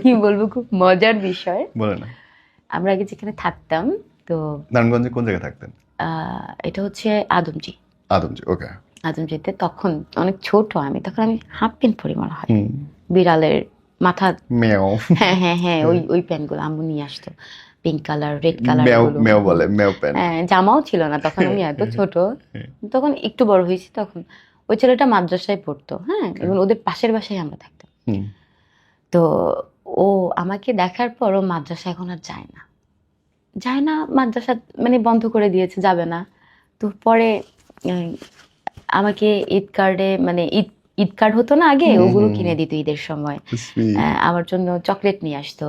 Speaker 2: কি বলবো, খুব মজার বিষয়।
Speaker 1: বলে না।
Speaker 2: আমরা আগে যেখানে থাকতাম, তো
Speaker 1: নারায়ণগঞ্জে কোন জায়গায় থাকতেন?
Speaker 2: এটা হচ্ছে আদমজি,
Speaker 1: আদমজি, ওকে।
Speaker 2: আদমজিতে তখন অনেক ছোট আমি, তখন আমি হাফ প্যান্ট পরি মনে হয়, বিড়ালের মাথা,
Speaker 1: মেও।
Speaker 2: হ্যাঁ হ্যাঁ হ্যাঁ, ওই ওই প্যান্টগুলো আম্মু নিয়ে আসতো, পিঙ্ক কালার রেড কালার,
Speaker 1: মেও মেও বলে, মেও প্যান্ট।
Speaker 2: হ্যাঁ, জামাও ছিল না তখন, আমি এত ছোট, তখন একটু বড় হয়েছি তখন। ওই ছেলেটা মাদ্রাসায় পড়তো, হ্যাঁ, এবং ওদের পাশের বাসায় আমরা থাকতাম। তো ও আমাকে দেখার পর ও মাদ্রাসা এখন আর যায় না, যায় না, মাদ্রাসা মানে বন্ধ করে দিয়েছে, যাবে না। তো পরে উম, আমাকে ঈদ কার্ডে, মানে ঈদ ঈদ কার্ড হতো না আগে, ওগুলো কিনে দিত ঈদের সময়, আমার জন্য চকলেট নিয়ে আসতো,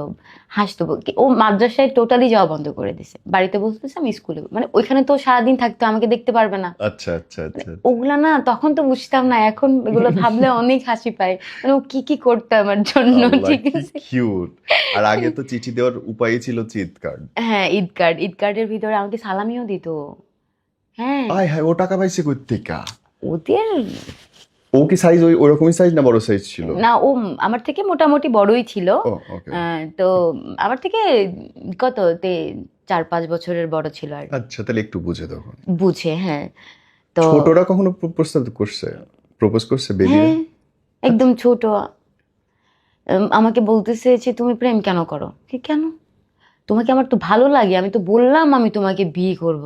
Speaker 2: হাসতো। ও মাদ্রাসায় টোটালি যাওয়া বন্ধ করে দিছে, বাড়িতে বলতেছে আমি স্কুলে, মানে ওইখানে তো সারাদিন থাকতো, আমাকে দেখতে পারবে না।
Speaker 1: আচ্ছা আচ্ছা আচ্ছা।
Speaker 2: ওগুলা না তখন তো বুঝতাম না, এখন এগুলো ভাবলে অনেক হাসি পায়, মানে ও কি কি করতো আমার জন্য, ঠিক আছে।
Speaker 1: কিউট। আর আগে তো চিঠি দেওয়ার উপায় ছিল ঈদ কার্ড।
Speaker 2: হ্যাঁ, ঈদ কার্ড, ঈদ কার্ডের ভিতরে আমাকে সালামিও দিত। হ্যাঁ,
Speaker 1: আয় হায়, ও টাকা পাইছে কই থেকে?
Speaker 2: ওদের
Speaker 1: ও কি সাইজ ওই রকমই সাইজ না বড় সাইজ ছিল?
Speaker 2: না, ও আমার থেকে মোটামুটি বড়ই ছিল।
Speaker 1: ও ওকে।
Speaker 2: তো আমার থেকে কত 4-5 বছরের বড় ছিল আর কি।
Speaker 1: আচ্ছা, তাহলে একটু বুঝে তখন।
Speaker 2: বুঝে, হ্যাঁ। তো
Speaker 1: ছোটরা কখনো প্রস্তাব করছে, প্রপোজ করছে বেবি?
Speaker 2: হ্যাঁ, একদম ছোট। আমাকে বলতেছে যে তুমি প্রেম কেন করো? কি কেন? তোমাকে আমার তো ভালো লাগে, আমি তো বললাম আমি তোমাকে বিয়ে করব।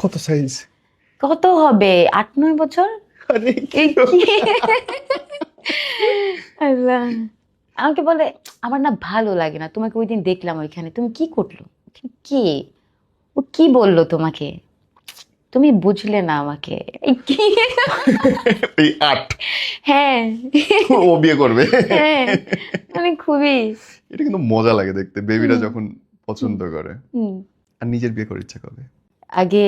Speaker 1: কত সাইজ?
Speaker 2: কত হবে, 8-9 বছর।
Speaker 1: আরে
Speaker 2: এই কি? আল্লাহ। আমাকে বলে আমার না ভালো লাগে না, তোমাকে ওই দিন দেখলাম ওইখানে, তুমি কি করলো? কি, ও কি বললো তোমাকে? তুমি বুঝলে না আমাকে। এই কি?
Speaker 1: এই 8
Speaker 2: হ্যাঁ
Speaker 1: ও বিয়ে করবে?
Speaker 2: হ্যাঁ, মানে খুবই।
Speaker 1: এটা কিন্তু মজা লাগে দেখতে, বেবিরা যখন পছন্দ করে।
Speaker 2: হুম।
Speaker 1: আর নিজের বিয়ে করার ইচ্ছা কবে?
Speaker 2: আগে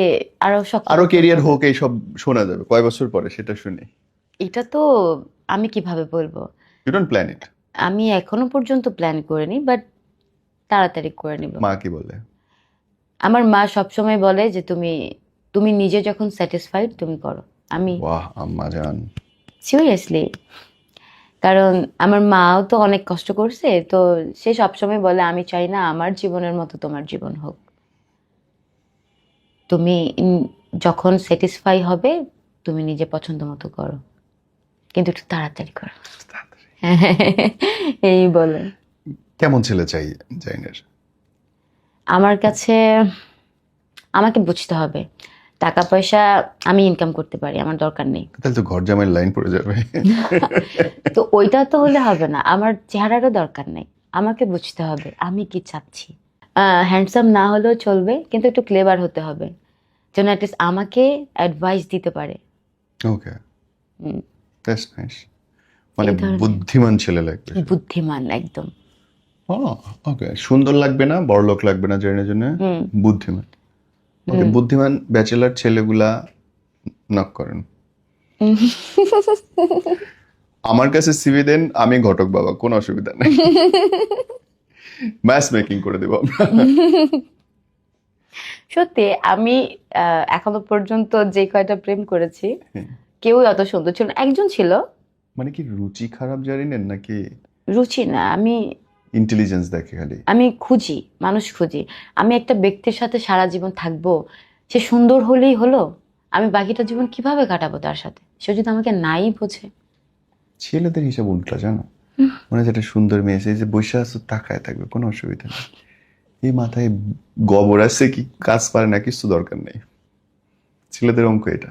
Speaker 2: আরো শক্ত,
Speaker 1: আরো কেরিয়ার হোক, এই সব শোনা যাবে কয় বছর পরে সেটা শুনি।
Speaker 2: এটা তো আমি কিভাবে বলবো,
Speaker 1: ইউ ডোন্ট প্ল্যান ইট?
Speaker 2: আমি এখনো পর্যন্ত প্ল্যান করিনি, বাট তাড়াতাড়ি করে নিব।
Speaker 1: মা কি বলে?
Speaker 2: আমার মা সবসময় বলে যে তুমি তুমি নিজে যখন স্যাটিসফাইড তুমি করো। আমি
Speaker 1: বাহ আম্মা জান।
Speaker 2: সিরিয়াসলি, কারণ আমার মাও তো অনেক কষ্ট করছে, তো সে সবসময় বলে আমি চাই না আমার জীবনের মতো তোমার জীবন হোক, তুমি যখন স্যাটিসফাই হবে তুমি নিজে পছন্দ মতো করো, কিন্তু একটু তাড়াতাড়ি করো। এই বলে।
Speaker 1: কেমন ছেলে চাই জাইনের?
Speaker 2: আমার কাছে, আমাকে বুঝতে হবে টাকা পয়সা আমি ইনকাম করতে পারি, আমার দরকার নেই।
Speaker 1: তাহলে তো ঘর জামাইয়ের লাইন পড়ে যাবে।
Speaker 2: তো ওইটা তো হলে হবে না, আমার চেহারারও দরকার নেই, আমাকে বুঝতে হবে আমি কি চাচ্ছি। হ্যান্ডসাম না হলেও চলবে, কিন্তু একটু ক্লেভার হতে হবে, যেন অ্যাটলিস্ট আমাকে অ্যাডভাইস দিতে পারে।
Speaker 1: ওকে,
Speaker 2: হুম,
Speaker 1: দ্যাটস নাইস। মানে
Speaker 2: এই ধরনের।
Speaker 1: বুদ্ধিমান ছেলে লাগবে।
Speaker 2: বুদ্ধিমান একদম।
Speaker 1: ওকে, সুন্দর লাগবে না, বড় লোক লাগবে না জাইনের জন্য, বুদ্ধিমান। ওকে, বুদ্ধিমান ব্যাচেলার ছেলেগুলা নক করেন। আমার কাছে সিভি দেন, আমি ঘটক বাবা, কোনো অসুবিধা নেই। ম্যাচ মেকিং করে দেবো আমরা।
Speaker 2: সত্যি আমি এখনো পর্যন্ত যে কয়টা প্রেম করেছি কেউই অত সুন্দর ছিল না। একজন ছিল,
Speaker 1: মানে কি রুচি খারাপ জানেন নাকি
Speaker 2: রুচি না, আমি
Speaker 1: ইন্টেলিজেন্স দেখে খালি?
Speaker 2: আমি খুঁজি, মানুষ খুঁজি। আমি একটা ব্যক্তির সাথে সারা জীবন থাকবো, সে সুন্দর হলেই হলো, আমি বাকিটা জীবন কিভাবে কাটাবো তার সাথে, সে যদি আমাকে নাই বোঝে।
Speaker 1: ছেলেদের হিসাব উল্টা জানো, মানে যেটা সুন্দর মেয়ে সে যে বসে আছে তাকায় থাকবে, কোনো অসুবিধা নেই। এই মাথায় গোবর আছে কি, কাজ পারে না, কিছু দরকার নেই। ছেলেদের অঙ্ক এটা।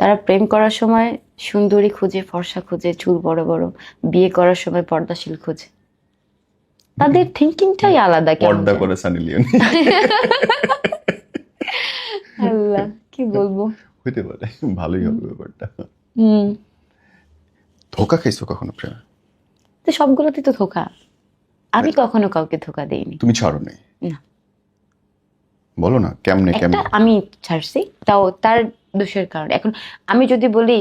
Speaker 2: তারা প্রেম করার সময় সুন্দরী খুঁজে, ফর্সা খুঁজে, চুল বড় বড়, বিয়ে করার সময় পর্দাশীল খুঁজে। তাদের থিঙ্কিংটাই আলাদা কেমন
Speaker 1: পর্দা
Speaker 2: জানি।
Speaker 1: করে সানি লিওনি।
Speaker 2: আল্লাহ, কি বলবো।
Speaker 1: হইতে পারে, ভালোই হবে ব্যাপারটা।
Speaker 2: হুম
Speaker 1: ধোকা খাইছো কখনো প্রেমে?
Speaker 2: তো সবগুলোতে তো ধোকা। আমি কখনো কাউকে ধোকা দেইনি।
Speaker 1: তুমি ছাড়ো নাই?
Speaker 2: না।
Speaker 1: বলো না কেমনে
Speaker 2: একটা
Speaker 1: কেমনে।
Speaker 2: আমি ছাড়ছি, তাও তার দোষের কারণে। এখন আমি যদি বলি,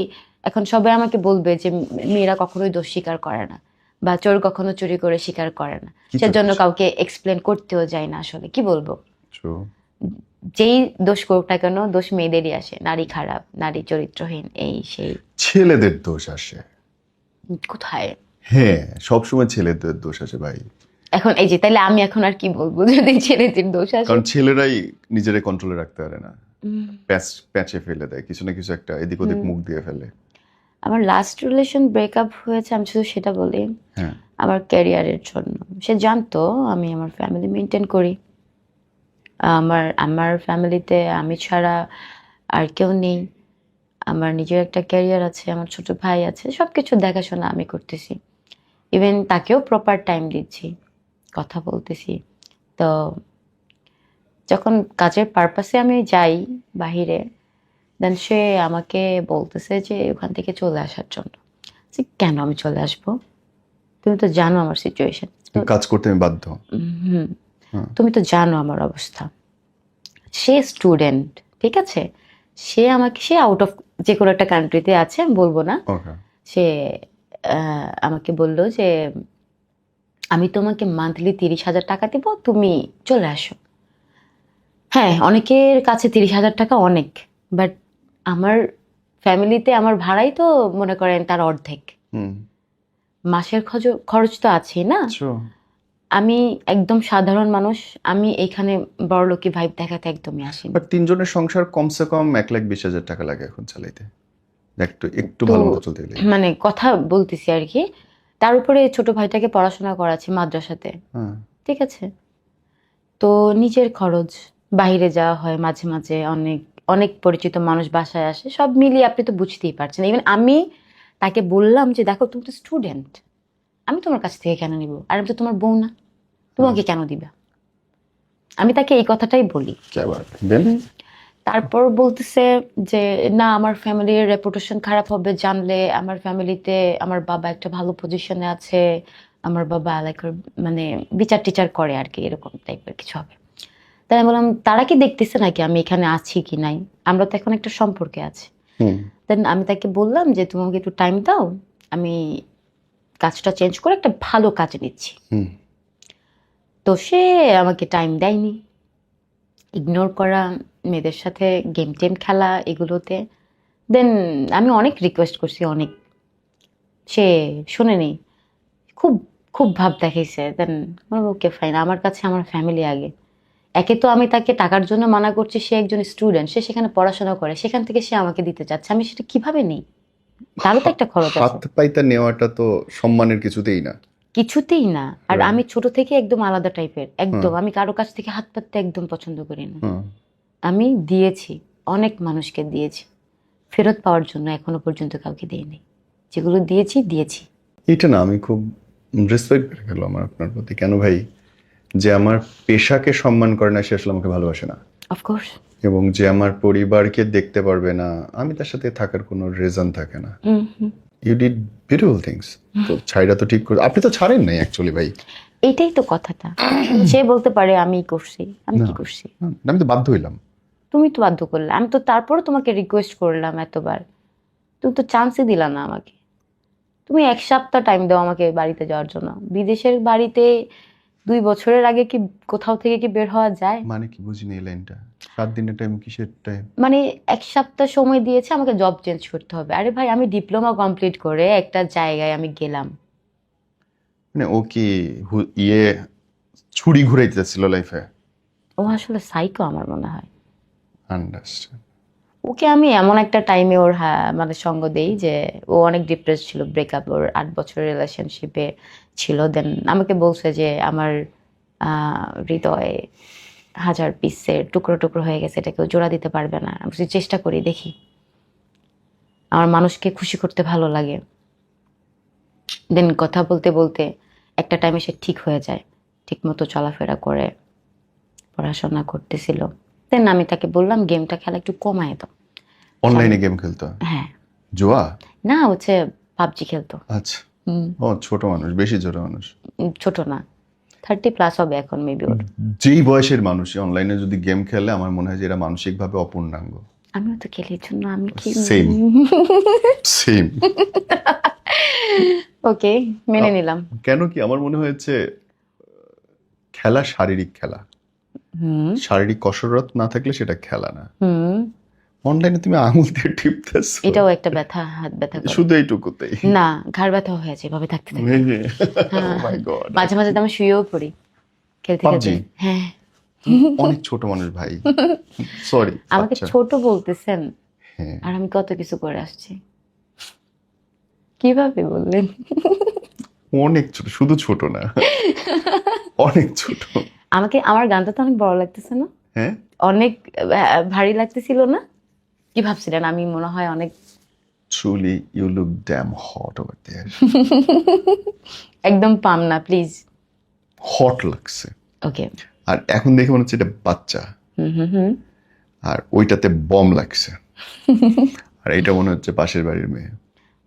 Speaker 2: এখন সবাই আমাকে বলবে যে মেয়েরা কখনোই দোষ স্বীকার করে না, বা চোর কখনো চুরি করে স্বীকার করে না,
Speaker 1: কি
Speaker 2: সেজন্য
Speaker 1: করছিস?
Speaker 2: কাউকে এক্সপ্লেন করতেও যায় না। আসলে কি বলবো,
Speaker 1: True.
Speaker 2: যেই দোষ করুক না কেন, দোষ মেয়েদেরই আসে। নারী খারাপ, নারী চরিত্রহীন, এই সেই।
Speaker 1: ছেলেদের দোষ আসে।
Speaker 2: কোথায়?
Speaker 1: হ্যাঁ, সবসময় ছেলেদের দোষ আসে ভাই।
Speaker 2: এখন এই যে, তাইলে আমি এখন আর কি বলবো যদি ছেলেদের দোষ আসে?
Speaker 1: কারণ ছেলেরাই নিজেরা কন্ট্রোলে রাখতে পারে না,
Speaker 2: উম,
Speaker 1: প্যাচে ফেলে দেয়, কিছু না কিছু একটা এদিক ওদিক মুখ দিয়ে ফেলে।
Speaker 2: আমার লাস্ট রিলেশন ব্রেকআপ হয়েছে, আমি শুধু সেটা বলি,
Speaker 1: হ্যাঁ,
Speaker 2: আমার ক্যারিয়ারের জন্য। সে জানতো আমি আমার ফ্যামিলি মেনটেন করি। আমার আমার ফ্যামিলিতে আমি ছাড়া আর কেউ নেই। আমার নিজের একটা ক্যারিয়ার আছে, আমার ছোট ভাই আছে, সব কিছু দেখাশোনা আমি করতেছি। ইভেন তাকেও প্রপার টাইম দিচ্ছি, কথা বলতেছি। তো যখন কাজের পারপাসে আমি যাই বাহিরে, দেন সে আমাকে বলতেছে যে ওখান থেকে চলে আসার জন্য। যে কেন আমি চলে আসবো? তুমি তো জানো আমার সিচুয়েশন।
Speaker 1: কাজ করতে আমি বাধ্য।
Speaker 2: হুম,
Speaker 1: হ্যাঁ।
Speaker 2: তুমি তো জানো আমার অবস্থা। সে স্টুডেন্ট, ঠিক আছে, সে আউট অফ যে কোনো একটা কান্ট্রিতে আছে, আমি বলবো না।
Speaker 1: ওকে।
Speaker 2: সে আমাকে বলল যে আমি তোমাকে মান্থলি 30,000 টাকা দিব, তুমি চলে আসো। হ্যাঁ, অনেকের কাছে 30,000 টাকা অনেক, বাট আমার ফ্যামিলিতে আমার ভাড়াই তো মনে করেন তার অর্ধেক।
Speaker 1: হুম।
Speaker 2: মাসের খরচ তো আছেই না।
Speaker 1: True.
Speaker 2: আমি একদম সাধারণ মানুষ, আমি এখানে বড়লোকি ভাইব দেখাতে একদমই আসিনি।
Speaker 1: বাট তিনজনের সংসার কমসে কম 1,20,000 টাকা লাগে এখন চালাইতে, একটু একটু
Speaker 2: তো
Speaker 1: ভালো মতো চলতে গেলে।
Speaker 2: মানে কথা বলতেছি আর কি। তার উপরে ছোট ভাইটাকে পড়াশোনা করাচ্ছি মাদ্রাসাতে,
Speaker 1: হ্যাঁ।
Speaker 2: ঠিক আছে। তো নিজের খরচ, বাইরে যাওয়া হয় মাঝে মাঝে, অনেক অনেক পরিচিত মানুষ বাসায় আসে, সব মিলিয়ে আপনি তো বুঝতেই পারছেন। ইভেন আমি তাকে বললাম যে দেখো, তুমি তো স্টুডেন্ট, আমি তোমার কাছ থেকে কেন নিব? আর আমি তো তোমার বউ না, তোমাকে কেন দিবা? আমি তাকে এই কথাটাই বলি।
Speaker 1: দেন
Speaker 2: তারপর বলতেছে যে না, আমার ফ্যামিলির রেপুটেশন খারাপ হবে জানলে। আমার ফ্যামিলিতে আমার বাবা একটা ভালো পজিশনে আছে, আমার বাবা লাইক মানে বিচার টিচার করে আর কি, এরকম টাইপের কিছু হবে। তাই আমি বললাম, তারা কি দেখতেছে নাকি আমি এখানে আছি কি নাই? আমরা তো এখন একটা সম্পর্কে আছি।
Speaker 1: হুম
Speaker 2: দেন আমি তাকে বললাম যে তুমি আমাকে একটু টাইম দাও, আমি কাজটা চেঞ্জ করে একটা ভালো কাজে নিচ্ছি।
Speaker 1: হুম
Speaker 2: তো সে আমাকে টাইম দেয়নি, ইগনোর করা, মেয়েদের সাথে গেম টেম খেলা, এগুলোতে। দেন আমি অনেক রিকোয়েস্ট করছি, অনেক, সে শোনেনি। খুব খুব ভাব দেখাইছে। দেন ওকে ফাইন, আমার কাছে আমার ফ্যামিলি আগে। একে তো আমি তাকে টাকার জন্য মানা করছি, সে একজন স্টুডেন্ট, সে সেখানে পড়াশোনা করে, সেখান থেকে সে আমাকে দিতে চাচ্ছে, আমি সেটা কিভাবে নিই? তারও তো একটা খরচ
Speaker 1: হাত
Speaker 2: আছে।
Speaker 1: পাইতা নেওয়াটা তো সম্মানের কিছুতেই না।
Speaker 2: কিছুতেই না। আর
Speaker 1: Right.
Speaker 2: আমি ছোট থেকে একদম আলাদা টাইপের, একদম
Speaker 1: হুম।
Speaker 2: আমি কারো কাছ থেকে হাত পাততে একদম পছন্দ করি না।
Speaker 1: হুম
Speaker 2: আমি দিয়েছি, অনেক মানুষকে দিয়েছি, ফেরত পাওয়ার জন্য এখনো পর্যন্ত কাউকে দিইনি। যেগুলো দিয়েছি দিয়েছি।
Speaker 1: এটা না, আমি খুব রেসপেক্ট করে গেল আমার আপনার প্রতি। কেন ভাই, যে আমার পেশাকে সম্মান করে না সে আসলে আমাকে ভালোবাসে না।
Speaker 2: অফকোর্স।
Speaker 1: এবং যে আমার পরিবারকে দেখতে পারবে না, আমি তার সাথে থাকার কোনো রিজন থাকে না। You did beautiful things. তো ছাইরা তো ঠিক করে, আপনি তো ছাড়েন নাই অ্যাকচুয়ালি ভাই।
Speaker 2: এইটাই তো কথাটা। সে বলতে পারে আমি করছি, আমি কি
Speaker 1: না।
Speaker 2: করছি?
Speaker 1: আমি তো বাধ্য হইলাম।
Speaker 2: তুমি তো বাধ্য করলে, আমি তো তারপরে তোমাকে রিকোয়েস্ট করলাম এতবার, তুমি তো চান্সই দিলা না আমাকে। তুমি 1 সপ্তাহ টাইম দাও আমাকে বাড়িতে যাওয়ার জন্য। বিদেশের বাড়িতে 2 বছরের আগে কি কোথাও থেকে কি বের হওয়া যায়?
Speaker 1: মানে কি বুঝিনি এই লাইনটা? 7 দিনের টাইম কিসের টাইম?
Speaker 2: মানে 1 সপ্তাহ সময় দিয়েছে আমাকে, জব চেঞ্জ করতে হবে। আরে ভাই, আমি ডিপ্লোমা কমপ্লিট করে একটা জায়গায় আমি গেলাম।
Speaker 1: মানে ও কি ছুরি ঘুরাইতেছিল লাইফে?
Speaker 2: ও আসলে সাইকো আমার মনে হয়।
Speaker 1: আন্ডারস্ট্যান্ড।
Speaker 2: ওকে আমি এমন একটা টাইমে ওর মানে সঙ্গ দেই যে ও অনেক ডিপ্রেস ছিল, ব্রেকআপ, ওর 8 বছরের রিলেশনশিপে ছিল। দেন আমাকে বলছে যে আমার হৃদয়ে 1000 পিসের টুকরো টুকরো হয়ে গেছে, এটা কেউ জোড়া দিতে পারবে না। আমি বলছি, চেষ্টা করি, দেখি। আমার মানুষকে খুশি করতে ভালো লাগে। দেন কথা বলতে বলতে একটা টাইমে সে ঠিক হয়ে যায়, ঠিক মতো চলাফেরা করে, পড়াশোনা করতেছিল। দেন আমি তাকে বললাম গেমটা খেলা একটু কমায় দাও।
Speaker 1: অনলাইনে গেম খেলতো?
Speaker 2: হ্যাঁ।
Speaker 1: জুয়া?
Speaker 2: না, হচ্ছে পাবজি খেলতো।
Speaker 1: আচ্ছা। ও ছোট মানুষ, বেশি ছোট মানুষ।
Speaker 2: ছোট না, 30+ হবে এখন মেবি ওর।
Speaker 1: যেই বয়সের মানুষ অনলাইনে যদি গেম খেলে আমার মনে হয় যে এরা মানসিকভাবে অপূর্ণাঙ্গ।
Speaker 2: আমিও তো খেলি, জন্য আমি কি
Speaker 1: সেম সেম।
Speaker 2: ওকে, মেনে নিলাম।
Speaker 1: কেন কি আমার মনে হয়েছে খেলা শারীরিক খেলা, শারীরিক কসরত না থাকলে সেটা খেলা না। অনলাইনে তুমি আঙুল দিয়ে টিপতেছো,
Speaker 2: এটাও একটা ব্যথা, হাত ব্যথা করে।
Speaker 1: শুধু এইটুকুতেই
Speaker 2: না, ঘাড় ব্যথা হয়েছে এভাবে থাকতে থাকতে।
Speaker 1: Oh my God.
Speaker 2: মাঝে মাঝে তো আমি শুয়েও পড়ি খেলতে খেলতে।
Speaker 1: PUBG?
Speaker 2: হ্যাঁ।
Speaker 1: অনেক ছোট মানুষ ভাই, সরি।
Speaker 2: আমাকে ছোট বলতেছেন,
Speaker 1: হ্যাঁ,
Speaker 2: আর আমি কত কিছু করে আসছি। কিভাবে বললেন?
Speaker 1: অনেক ছোট, শুধু ছোট না, অনেক ছোট।
Speaker 2: আমাকে আমার গানটা তো অনেক বড় লাগতেছে না?
Speaker 1: হ্যাঁ,
Speaker 2: অনেক ভারী লাগতেছিল না? কি ভাবছিলেন আমি মনে হয় অনেক?
Speaker 1: truly you look damn hot over there.
Speaker 2: একদম পাম না, প্লিজ।
Speaker 1: হট লাগছে।
Speaker 2: ওকে।
Speaker 1: আর এখন দেখে মনে হচ্ছে এটা বাচ্চা,
Speaker 2: হুম।
Speaker 1: আর ওইটাতে বম লাগছে, আর এটা মনে হচ্ছে পাশের বাড়ির মেয়ে।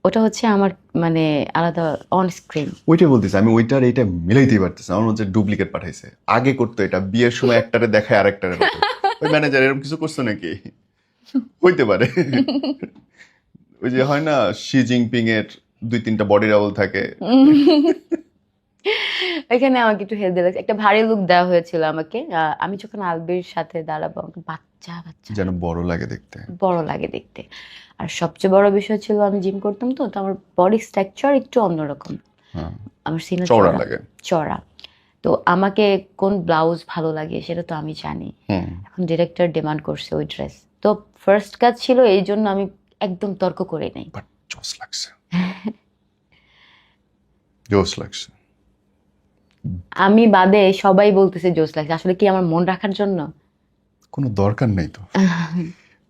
Speaker 2: ওটা হচ্ছে আমার মানে আলাদা অন স্ক্রিন।
Speaker 1: ওইটাই বলতেছে, আমি ওইটার এইটা মিলাইতেই পারতেছি না। আমার মনে হচ্ছে ডুপ্লিকেট পাঠাইছে। আগে করতো এটা, বিয়ের সময় একটারে দেখায় আরেকটারে পাঠায়। ওই ম্যানেজার এরকম কিছু করছো নাকি? হইতে পারে। ওই যে হয় না শি জিনপিং এর 2-3টা বডি ডাবল থাকে।
Speaker 2: এখানে আমাকে একটু হেল্প দিলে, একটা ভারী লুক দেওয়া হয়েছিল আমাকে। আমি যখন আলবির সাথে দাঁড়াবো, আমাকে বাচ্চা বাচ্চা
Speaker 1: যেন বড় লাগে দেখতে।
Speaker 2: বড় লাগে দেখতে। আর সবচেয়ে বড় বিষয় ছিল আমি জিম করতাম, তো আমার বডি স্ট্রাকচার একটু অন্যরকম।
Speaker 1: হ্যাঁ,
Speaker 2: আমার সিনা
Speaker 1: চওড়া লাগে।
Speaker 2: চড়া। তো আমাকে কোন ব্লাউজ ভালো লাগে সেটা তো আমি জানি। এখন ডিরেক্টর ডিমান্ড করছে ওই ড্রেস, তো ফার্স্ট কাজ ছিল, এই জন্য আমি একদম তর্ক করে নাই।
Speaker 1: বাট জোস লাগছে, জোস লাগছে।
Speaker 2: আমি বাদে সবাই বলতেছে জোস লাগছে। আসলে কি আমার মন রাখার জন্য?
Speaker 1: কোনো দরকার নেই তো।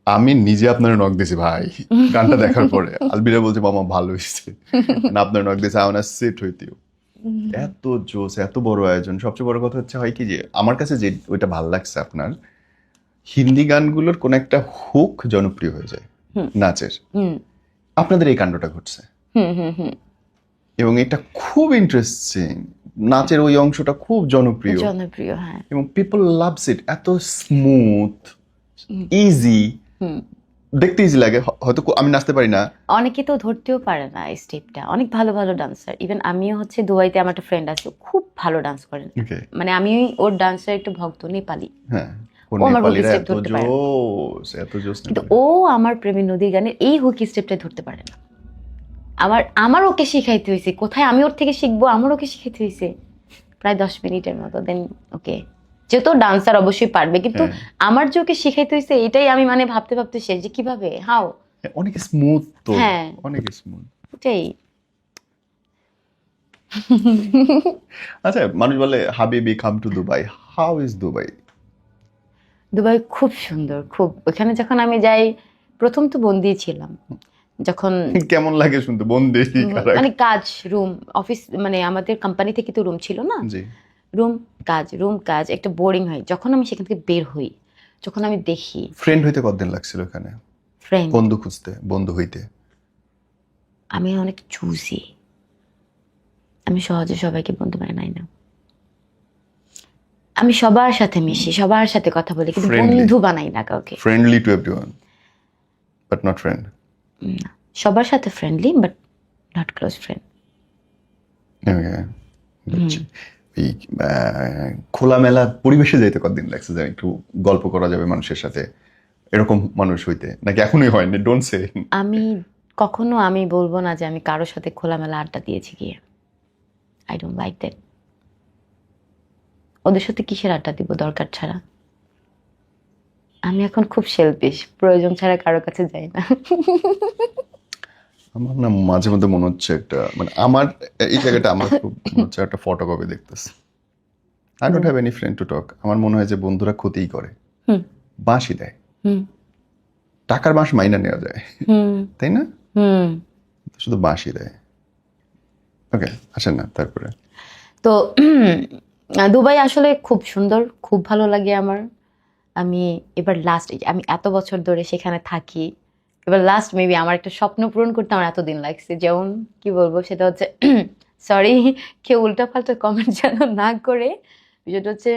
Speaker 1: আমি নিজে আপনার নক দিয়েছি ভাই গানটা দেখার পরে। আলবিরা বলছে মামা ভালো হয়েছে, না আপনার নক দিয়েছে, I want to sit with you. এত জোস, এত বড় আয়োজন। সবচেয়ে বড় কথা হচ্ছে হয় কি যে আমার কাছে যে ওইটা ভালো লাগছে, আপনার হিন্দি গানগুলোর কোন একটা হুক জনপ্রিয় হয়ে যায় নাচের। আপনাদের এই কাণ্ডটা ঘটছে, এবং এটা খুব ইন্টারেস্টিং। নাচের ওই অংশটা খুব জনপ্রিয়,
Speaker 2: হ্যাঁ।
Speaker 1: এবং পিপল লাভস ইট। এত স্মুথ, ইজি, দেখতে ইজি লাগে। হয়তো আমি নাচতে পারি না,
Speaker 2: অনেকে তো ধরতেও পারে না এই স্টেপটা। অনেক ভালো ভালো ডান্সার, ইভেন আমিও হচ্ছে দুবাইতে আমার একটা ফ্রেন্ড আছে, খুব ভালো ডান্স করেন। মানে আমি ওর ডান্সের একটু ভক্ত, নেপালি।
Speaker 1: হ্যাঁ,
Speaker 2: ও আমার হুকি
Speaker 1: নেপালিরা
Speaker 2: স্টেপ
Speaker 1: এত
Speaker 2: ধরতে পারে না।
Speaker 1: জোস, এত জোস।
Speaker 2: কিন্তু ও আমার প্রেমী নদীর গানের এই হুকি স্টেপটা ধরতে পারে না। আমার ওকে শিখাইতে হয়েছে। কোথায় আমি ওর থেকে শিখবো? আমার ওকে শিখাইতে হয়েছে প্রায় 10 মিনিটের মতো। দেন ওকে, যেহেতু ডান্সার অবশ্যই পারবে, কিন্তু আমার যে ওকে শিখাইতে হয়েছে, এটাই আমি মানে ভাবতে ভাবতে শেষ যে কিভাবে, হাও।
Speaker 1: অনেক স্মুথ তো,
Speaker 2: হ্যাঁ,
Speaker 1: অনেক স্মুথ।
Speaker 2: এটাই।
Speaker 1: আচ্ছা, মানুষ বলে হাবিবি come to Dubai, how is Dubai?
Speaker 2: Dubai খুব সুন্দর, খুব। ওখানে যখন আমি যাই, প্রথম তো বন্দি ছিলাম। যখন
Speaker 1: কেমন লাগে শুনতে বন্দি?
Speaker 2: মানে কাজ, রুম, অফিস, মানে আমাদের কোম্পানি থেকে তো রুম ছিল না।
Speaker 1: জি,
Speaker 2: রুম কাজ একটা বোরিং হয়। যখন আমি সেখান থেকে বের হই, যখন আমি দেখি।
Speaker 1: ফ্রেন্ড হইতে কতদিন লাগছিল এখানে?
Speaker 2: ফ্রেন্ড,
Speaker 1: বন্ধু খুঁজতে, বন্ধু হইতে?
Speaker 2: আমি অনেক চুজি। আমি সহজে সবাইকে বন্ধু বানাই না। আমি সবার সাথে মিশি, সবার সাথে কথা বলি, কিন্তু বন্ধু বানাই না কাউকে।
Speaker 1: Friendly to everyone but not friend?
Speaker 2: না, সবার সাথে friendly but not close friend.
Speaker 1: এই খোলামেলা পরিবেশে যাইতে কতদিন লাগছে, যে একটু গল্প করা যাবে মানুষের সাথে, এরকম মানুষ হইতে? নাকি এখনোই হয়নি? Don't say.
Speaker 2: কখনো আমি বলবো না যে আমি কারোর সাথে খোলামেলা আড্ডা দিয়েছি গিয়ে। I don't like that. ওদের সাথে কিসের আড্ডা দিব দরকার ছাড়া? আমি এখন খুব সেলফিশ, প্রয়োজন ছাড়া কারো কাছে যাই না।
Speaker 1: আমার না মাঝে মধ্যে মনে হচ্ছে একটা, মানে আমার এই জায়গাটা আমার খুব মনে হচ্ছে একটা ফটোকপি দেখতেছি। I don't have any friend to talk. আমার মনে হয় যে বন্ধুরা ক্ষতিই করে,
Speaker 2: হুম
Speaker 1: বাঁশই দেয়।
Speaker 2: হুম
Speaker 1: টাকার বাঁশ মাইনা নেওয়া যায়,
Speaker 2: হুম
Speaker 1: তাই না?
Speaker 2: হুম।
Speaker 1: শুধু বাঁশই দেয়। ওকে, আসেন না তারপরে।
Speaker 2: তো দুবাই আসলে খুব সুন্দর, খুব ভালো লাগে আমার। আমি এবার লাস্ট, আমি এত বছর ধরে সেখানে থাকি, এবার লাস্ট মেবি আমার একটা স্বপ্ন পূরণ করতে আমার এতদিন লাগছে। যেমন কি বলবো, সেটা হচ্ছে সরি, কেউ উল্টাপাল্টা কমেন্ট যেন না করে। বিষয়টা হচ্ছে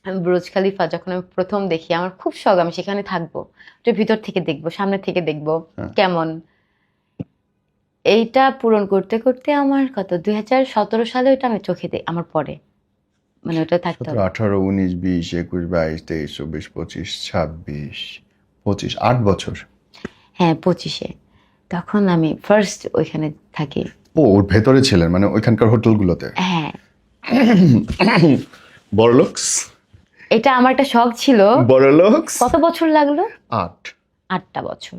Speaker 2: আমি বুর্জ খালিফা যখন আমি প্রথম দেখি, আমার খুব শখ আমি সেখানে থাকবো, ওটা ভিতর থেকে দেখবো, সামনে থেকে দেখবো
Speaker 1: হ্যাঁ।
Speaker 2: কেমন। এইটা পূরণ করতে করতে আমার কত 2017 সালে ওইটা আমি চোখে আমার পরে, মানে ওটা থাকতে
Speaker 1: 17,
Speaker 2: হবে।
Speaker 1: 18, 19, 20, 21, 22, 23, 24, 25, 26, 25, 8 বছর।
Speaker 2: হ্যাঁ 25-এ, তখন আমি ফার্স্ট ওইখানে থাকি।
Speaker 1: ও, ওর ভেতরে ছিলেন মানে ওইখানকার হোটেলগুলোতে?
Speaker 2: হ্যাঁ,
Speaker 1: বড়লোকস,
Speaker 2: এটা আমার একটা শখ ছিল।
Speaker 1: বড়লোকস।
Speaker 2: কত বছর লাগলো?
Speaker 1: 8।
Speaker 2: 8টা বছর।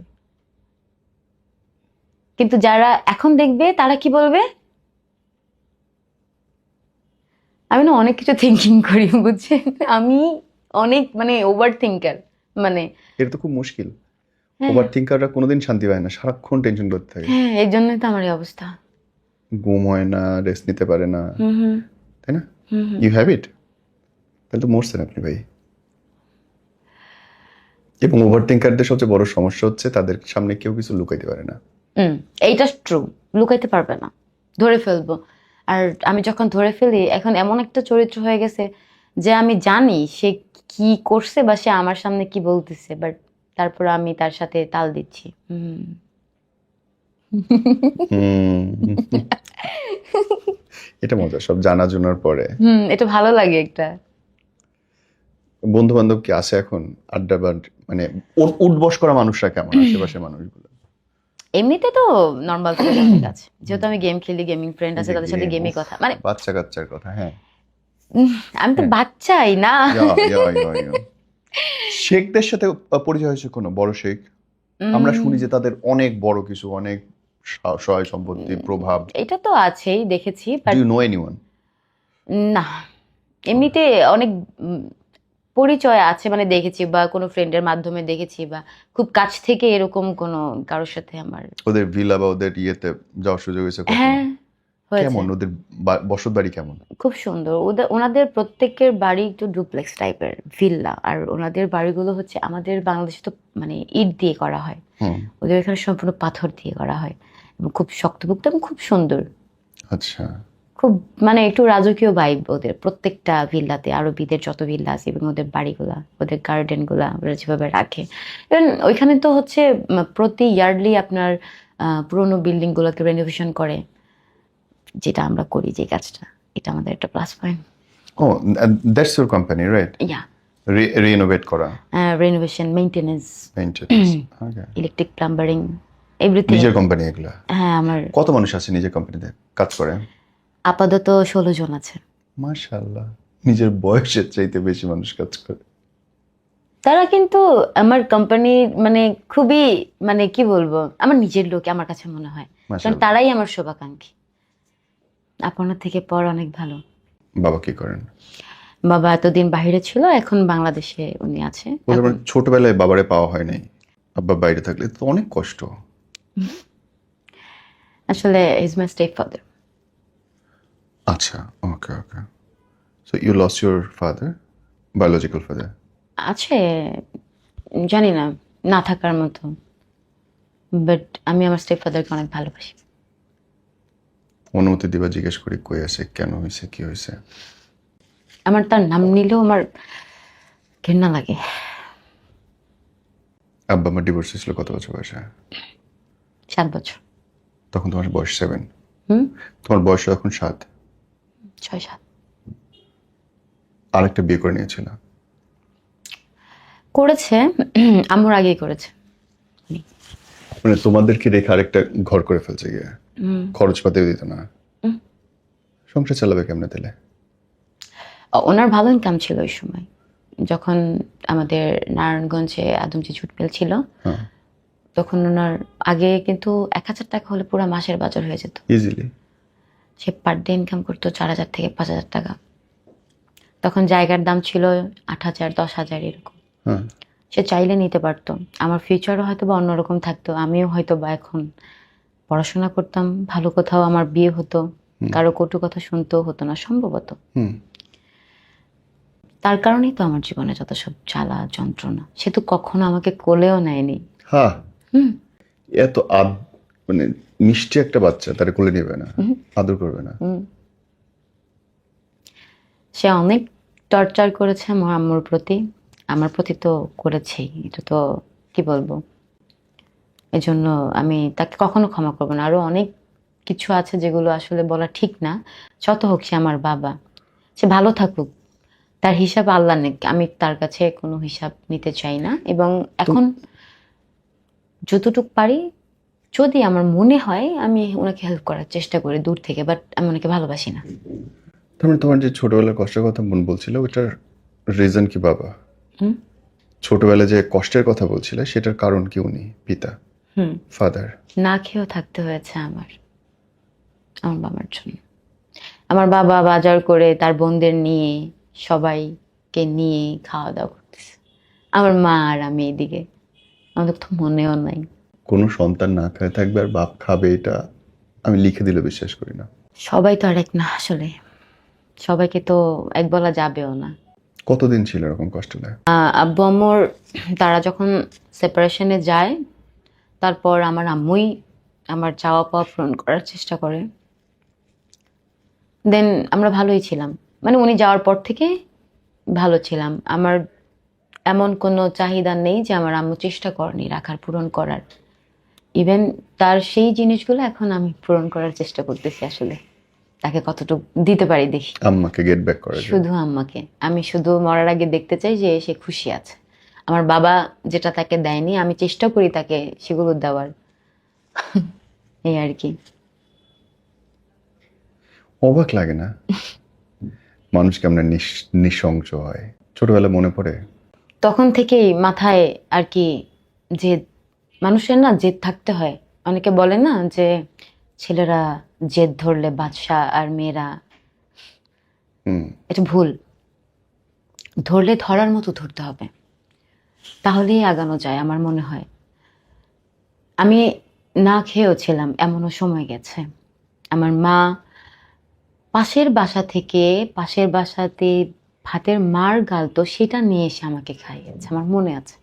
Speaker 2: কিন্তু যারা এখন দেখবে তারা কি বলবে, আমি না অনেক কিছু থিঙ্কিং করি, বুঝছেন? আমি অনেক মানে ওভার থিঙ্কার, মানে
Speaker 1: এটা তো খুব মুশকিল।
Speaker 2: হ্যাঁ
Speaker 1: ওভার থিঙ্কাররা কোনোদিন শান্তি পায় না, সারাক্ষণ টেনশন করতে থাকে।
Speaker 2: হ্যাঁ, এই জন্যই তো আমার এই অবস্থা।
Speaker 1: ঘুম হয় না, রেস্ট নিতে পারে না,
Speaker 2: হুম হুম
Speaker 1: তাই না?
Speaker 2: হুম হুম।
Speaker 1: You have it. তাহলে তো মরছেন আপনি ভাই। এবং ওভার থিঙ্কারদের সবচেয়ে বড় সমস্যা হচ্ছে তাদের সামনে কেউ কিছু লুকাইতে পারে না।
Speaker 2: এইটা ট্রু, লুকাইতে পারবে না, ধরে ফেলবো। আর আমি যখন ধরে ফেলি, এখন এমন একটা চরিত্র হয়ে গেছে যে আমি জানি সে কি করছে বা সে আমার সামনে কি বলতেছে, বাট তারপর আমি তার সাথে তাল দিচ্ছি।
Speaker 1: এটা মজা, সব জানা জোনার পরে।
Speaker 2: এটা ভালো লাগে একটা।
Speaker 1: বন্ধু বান্ধব কি আছে এখন? আড্ডা মানে উঠবস করা মানুষরা কেমন, আশেপাশের মানুষগুলো?
Speaker 2: এমনিতে তো নর্মাল ফ্রেন্ড অনেক আছে, যেহেতু আমি গেম খেলি, গেমিং ফ্রেন্ড আছে, তাদের সাথে গেমই কথা, মানে
Speaker 1: বাচ্চা কাচ্চার কথা, হ্যাঁ।
Speaker 2: আমি তো বাচ্চাই না।
Speaker 1: ইয়া। শেখদের সাথে পরিচয় হয়েছে কোনো বড় শেখ? আমরা শুনি যে তাদের অনেক বড় কিছু, অনেক সহায় সম্পত্তি, প্রভাব।
Speaker 2: এটা তো আছেই, দেখেছি, but
Speaker 1: do you know anyone?
Speaker 2: না, এমনিতে অনেক পরিচয় আছে, মানে দেখেছি বা কোনো ফ্রেন্ডের মাধ্যমে দেখেছি, বা খুব কাছ থেকে এরকম কোনো কারোর সাথে আমার।
Speaker 1: ওদের ভিলা বা ওদের ইয়েতে যাওয়ার সুযোগ হয়েছে কখনো?
Speaker 2: হ্যাঁ হয়েছে।
Speaker 1: কেমন ওদের বসত বাড়ি কেমন?
Speaker 2: খুব সুন্দর। ওনাদের প্রত্যেকের বাড়ি একটু ডুপ্লেক্স টাইপের ভিল্লা, আর ওনাদের বাড়িগুলো হচ্ছে আমাদের বাংলাদেশে তো মানে ইট দিয়ে করা হয়, ওদের এখানে সম্পূর্ণ পাথর দিয়ে করা হয়, এবং খুব শক্তপোক্ত এবং খুব সুন্দর।
Speaker 1: আচ্ছা।
Speaker 2: খুব মানে একটু রাজকীয় ভাইব ওদের প্রত্যেকটা ভিল্লাতে, আরবিদের যত ভিল্লা আছে, এবং ওদের বাড়িগুলা, ওদের গার্ডেনগুলা ওরা যেভাবে রাখে। ইভেন ওইখানে তো হচ্ছে প্রতি ইয়ারলি আপনার পুরোনো বিল্ডিংগুলোকে রেনোভেশন করে, যেটা আমরা করি যে কাজটা, এটা আমাদের একটা প্লাস পয়েন্ট।
Speaker 1: ও, that's your company, right?
Speaker 2: Yeah,
Speaker 1: renovate করা,
Speaker 2: renovation, maintenance,
Speaker 1: maintenance. Okay.
Speaker 2: Electric, plumbing, everything.
Speaker 1: নিজের কোম্পানি এগুলা?
Speaker 2: হ্যাঁ, আমার
Speaker 1: কত মানুষ আছে নিজের কোম্পানিতে কাজ করে?
Speaker 2: আপাতত 16 জন আছে।
Speaker 1: মাশাআল্লাহ, নিজের বয়সের চাইতে বেশি মানুষ কাজ করে।
Speaker 2: তারা কিন্তু আমার কোম্পানি মানে খুবই, মানে কি বলবো, আমার নিজের লোক আমার কাছে মনে হয়, কারণ
Speaker 1: মাশাআল্লাহ।
Speaker 2: তারাই আমার শুভাকাঙ্ক্ষী। আপনার থেকে পর অনেক ভালো।
Speaker 1: বাবা কি করেন?
Speaker 2: বাবা এতদিন বাইরে ছিল, এখন বাংলাদেশে উনি আছে।
Speaker 1: বলতে পারেন ছোটবেলায় বাবারে পাওয়া হয় নাই, আব্বা বাইরে থাকলে তো অনেক কষ্ট।
Speaker 2: আসলে ইজ মাই স্টেপ ফাদার।
Speaker 1: আচ্ছা, okay okay. So you lost your father, biological father?
Speaker 2: আছে, জানি না, না থাকার মতো, বাট আমি আমার স্টেপ ফাদারকে অনেক ভালোবাসি।
Speaker 1: অনুমতি দিবা, জিজ্ঞেস করি কই আছে, কেন হয়েছে, কি হয়েছে?
Speaker 2: আমার তার নাম নিলেও আমার ঘৃণা লাগে।
Speaker 1: আব্বা আমার ডিভোর্স হয়েছিল কত বছর বয়সে?
Speaker 2: 7 বছর।
Speaker 1: তখন তোমার বয়স 7?
Speaker 2: হুম,
Speaker 1: তোমার বয়স এখন 7?
Speaker 2: 6-7।
Speaker 1: আরেকটা বিয়ে করে নিয়েছিল?
Speaker 2: করেছে, আম্মুর আগেই করেছে।
Speaker 1: মানে তোমাদেরকে রেখে আরেকটা ঘর করে ফেলছে গিয়ে, খরচপাতিও দিত না? সংসার চালাবে কেমনে তাহলে?
Speaker 2: ওনার ভালো ইনকাম ছিল ওই সময়, যখন আমাদের নারায়ণগঞ্জে আদমজি জুট মিল ছিল,
Speaker 1: হ্যাঁ,
Speaker 2: তখন ওনার আগে কিন্তু 1,000 টাকা হলে পুরো মাসের বাজার হয়ে যেত।
Speaker 1: ইজিলি।
Speaker 2: সে পার ডে ইনকাম করতো 4,000 থেকে 5,000 টাকা। তখন জায়গার দাম ছিল 8,000 10,000 এরকম।
Speaker 1: হ্যাঁ,
Speaker 2: সে চাইলে নিতে পারতো। আমার ফিউচারও হয়তো বা অন্যরকম থাকতো, আমিও হয়তো বা এখন পড়াশোনা করতাম, ভালো কোথাও আমার বিয়ে হতো, কারো কটু কথা শুনতেও হতো না সম্ভবত।
Speaker 1: হুম,
Speaker 2: তার কারণেই তো আমার জীবনে যত সব জ্বালা যন্ত্রণা। সে তো কখনো আমাকে কোলেও নেয়নি।
Speaker 1: হ্যাঁ,
Speaker 2: হুম।
Speaker 1: এত মানে মিষ্টি একটা বাচ্চা তারা কোলে নেবে না, আদর করবে না।
Speaker 2: সে অনেক টর্চার করেছে আমার আম্মুর প্রতি, আমার প্রতি তো করেছেই, এটা তো কি বলবো। এজন্য আমি তাকে কখনো ক্ষমা করবো না। আরো অনেক কিছু আছে যেগুলো আসলে বলা ঠিক না। যত হোক সে আমার বাবা, সে ভালো থাকুক, তার হিসাব আল্লাহ নেক, আমি তার কাছে কোনো হিসাব নিতে চাই না। এবং এখন যতটুক পারি, যদি আমার মনে হয় আমি ওনাকে হেল্প করার চেষ্টা করি দূর থেকে, বাট আমি ওনাকে ভালোবাসি না।
Speaker 1: তার মানে তোমার যে ছোটবেলার কষ্টের কথা মন বলছিল, ওটার রিজন কি বাবা?
Speaker 2: হুম।
Speaker 1: ছোটবেলায় যে কষ্টের কথা বলছিলে সেটার কারণ কি উনি, পিতা,
Speaker 2: হুম।
Speaker 1: ফাদার?
Speaker 2: না খেয়েও থাকতে হয়েছে আমার আমার বাবার জন্য। আমার বাবা বাজার করে তার বোনদের নিয়ে, সবাইকে নিয়ে খাওয়া দাওয়া করতেছে, আমার মা আর আমি এদিকে। আমাদের তো মনেও নাই।
Speaker 1: কোনো সন্তান না খায় থাকবে আর বাপ খাবে, এটা আমি লিখে দিলে বিশ্বাস করি না।
Speaker 2: সবাই তো আর এক না আসলে, সবাইকে তো এক বলা যাবেও না।
Speaker 1: কতদিন ছিল এরকম কষ্ট দেয়?
Speaker 2: আব্বু আম্মুর তারা যখন সেপারেশনে যায়, তারপর আমার আম্মুই আমার চাওয়া পাওয়া পূরণ করার চেষ্টা করে। দেন আমরা ভালোই ছিলাম, মানে উনি যাওয়ার পর থেকে ভালো ছিলাম। আমার এমন কোনো চাহিদা নেই যে আমার আম্মু চেষ্টা করেনি রাখার, পূরণ করার। ইভেন তার সেই জিনিসগুলো এখন আমি পূরণ করার চেষ্টা করতেছি আসলে, তাকে কতটুকু দিতে পারি দেখি।
Speaker 1: আম্মাকে গেট ব্যাক করা যায়?
Speaker 2: শুধু আম্মাকে আমি শুধু মরার আগে দেখতে চাই যে সে খুশি আছে। আমার বাবা যেটা তাকে দেয়নি আমি চেষ্টা করি তাকে সেগুলো দেওয়ার। এই আর কি।
Speaker 1: অবাক লাগে না মানুষ কেমন নৃশংস হয়? ছোটবেলায় মনে পড়ে?
Speaker 2: তখন থেকেই মাথায় আর কি, যে মানুষের না জেদ থাকতে হয়। অনেকে বলে না যে ছেলেরা জেদ ধরলে বাদশা আর মেয়েরা,
Speaker 1: হুম।
Speaker 2: এটা ভুল। ধরলে ধরার মতো ধরতে হবে, তাহলেই আগানো যায় আমার মনে হয়। আমি না খেয়েও ছিলাম, এমনও সময় গেছে। আমার মা পাশের বাসাতে ভাতের মার গালতো, সেটা নিয়ে এসে আমাকে খাইয়েছে, আমার মনে আছে।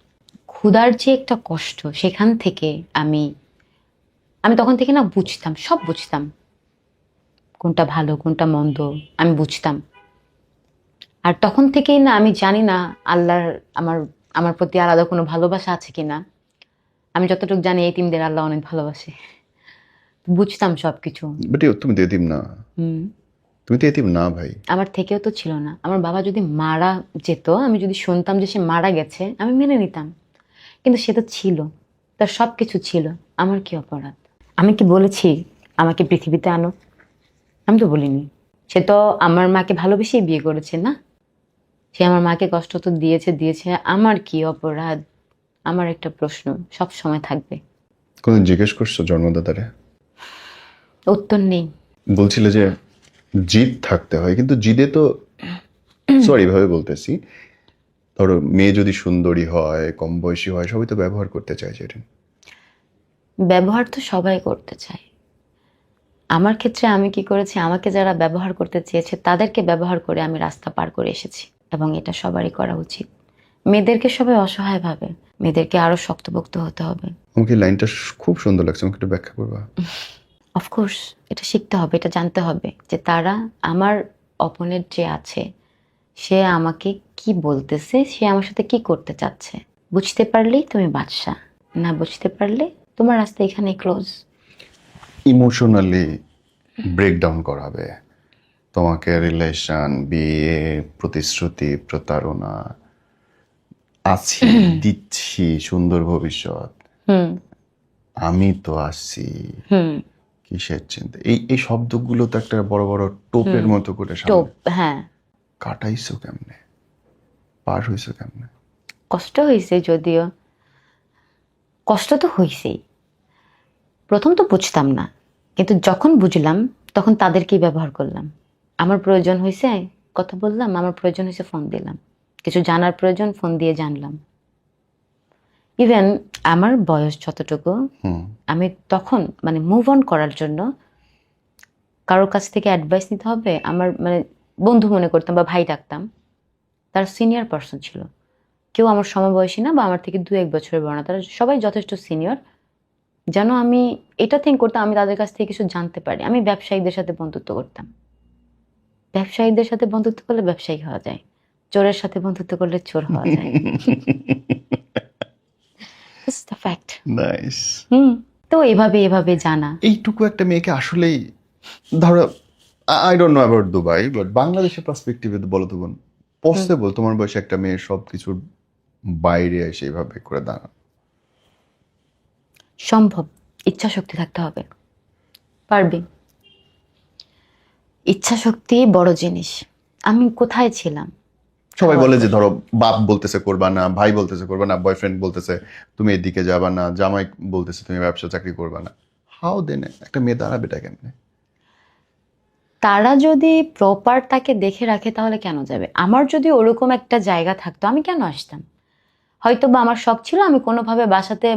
Speaker 2: ক্ষুধার যে একটা কষ্ট, সেখান থেকে আমি আমি তখন থেকে না বুঝতাম, সব বুঝতাম, কোনটা ভালো কোনটা মন্দ আমি বুঝতাম। আর তখন থেকেই না, আমি জানি না আল্লাহর আমার আমার প্রতি আলাদা কোনো ভালোবাসা আছে কিনা। আমি যতটুকু জানি এতিমদের আল্লাহ অনেক ভালোবাসে, বুঝতাম সবকিছু।
Speaker 1: বাট তুমি তো এতিম না।
Speaker 2: হুম।
Speaker 1: তুমি তো এতিম না ভাই।
Speaker 2: আমার থেকেও তো ছিল না। আমার বাবা যদি মারা যেত, আমি যদি শুনতাম যে সে মারা গেছে, আমি মেনে নিতাম। কিন্তু সে তো ছিল, তার সব কিছু ছিল। আমার কি অপরাধ? আমি কি বলেছি আমাকে পৃথিবীতে আনো? আমি তো বলিনি। সে তো আমার মাকে ভালোবেসেই বিয়ে করেছে না? সে আমার মাকে কষ্ট তো দিয়েছে। আমার কি অপরাধ? আমার একটা প্রশ্ন সব সময় থাকবে।
Speaker 1: কোনদিন জিজ্ঞেস করছো জন্মদাতারে?
Speaker 2: উত্তর নেই।
Speaker 1: বলছিলে যে জিদ থাকতে হয়, কিন্তু জিদে তো সরি ভাবে বলতেছি, ধরো মেয়ে যদি সুন্দরী হয়, কম বয়সী হয়, সবাই তো ব্যবহার করতে চায় সেটা।
Speaker 2: ব্যবহার তো সবাই করতে চায়। আমার ক্ষেত্রে আমি কি করেছি, আমাকে যারা ব্যবহার করতে চেয়েছে তাদেরকে ব্যবহার করে আমি রাস্তা পার করে এসেছি, এবং এটা সবারই করা উচিত। মেয়েদেরকে সবাই অসহায় ভাবে, মেয়েদেরকে আরো শক্তপোক্ত হতে হবে।
Speaker 1: আমাকে লাইনটা খুব সুন্দর লাগছে, আমাকে একটু ব্যাখ্যা করবা?
Speaker 2: অফকোর্স এটা শিখতে হবে, এটা জানতে হবে যে তারা, আমার অপোনেন্ট যে আছে, সে আমাকে কি বলতেছে, সে আমার সাথে কি করতে চাচ্ছে। বুঝতে পারলেই তুমি বাদশা, না বুঝতে পারলে তোমার রাস্তা এখানে ক্লোজ।
Speaker 1: ইমোশনালি ব্রেকডাউন করাবে তোমাকে, রিলেশন, বিয়ে, প্রতিশ্রুতি, প্রতারণা, আছি, দিচ্ছি সুন্দর ভবিষ্যৎ,
Speaker 2: হুম।
Speaker 1: আমি তো আসছি,
Speaker 2: হুম।
Speaker 1: কিসের চিন্তা, এই এই শব্দগুলো তো একটা বড় বড় টোপের মতো করে
Speaker 2: তো
Speaker 1: সামনে
Speaker 2: হ্যাঁ,
Speaker 1: কাটাইছো কেমনে, পার হইছো কেমনে?
Speaker 2: কষ্ট হয়েছে যদিও, কষ্ট তো হয়েছেই। প্রথম তো বুঝতাম না, কিন্তু যখন বুঝলাম তখন তাদেরকেই ব্যবহার করলাম। আমার প্রয়োজন হয়েছে, কথা বললাম, আমার প্রয়োজন হয়েছে ফোন দিলাম, কিছু জানার প্রয়োজন ফোন দিয়ে জানলাম। ইভেন আমার বয়স যতটুকু, আমি তখন মানে মুভ অন করার জন্য কারোর কাছ থেকে অ্যাডভাইস নিতে হবে, আমার মানে বন্ধু মনে করতাম বা ভাই ডাকতাম, তারা সিনিয়র পার্সন ছিল, কেউ আমার সমবয়সী না বা আমার থেকে 2-1 বছরের বড় না, তারা সবাই যথেষ্ট সিনিয়র, যেন আমি এটা থিঙ্ক করতাম আমি তাদের কাছ থেকে কিছু জানতে পারি। আমি ব্যবসায়ীদের সাথে বন্ধুত্ব করতাম, ব্যবসায়ীদের সাথে বন্ধুত্ব করলে ব্যবসায়ী হওয়া যায়, চোরের সাথে বন্ধুত্ব করলে চোর হওয়া যায়। That's the fact.
Speaker 1: নাইস।
Speaker 2: তো এভাবে এভাবে জানা।
Speaker 1: এইটুকু একটা মেয়েকে আসলেই ধরো, I don't know about Dubai, but বাংলাদেশের পার্সপেক্টিভে বলো তো বোন, পসিবল তোমার বয়সে একটা মেয়ে সব কিছুর বাইরে এসে এইভাবে করে দাঁড়ানো?
Speaker 2: সম্ভব, ইচ্ছা শক্তি থাকতে হবে, পারবি। ইচ্ছা শক্তি বড় জিনিস। আমি কোথায় ছিলাম?
Speaker 1: সবাই বলে যে ধরো বাপ বলতেছে করবা না, ভাই বলতেছে করবা না, বয়ফ্রেন্ড বলতেছে তুমি এদিকে যাবা না, জামাই বলতেছে তুমি ব্যবসা চাকরি করবা না, হাউ দেন একটা মেয়ে দাঁড়াবেটা কেমনে?
Speaker 2: তারা যদি প্রপার তাকে দেখে রাখে তাহলে কেন যাবে? আমার যদি ওরকম একটা জায়গা থাকতো আমি কেন আসতাম? হয়তো বা আমার শখ ছিল, আমি কোনোভাবে বাসাতে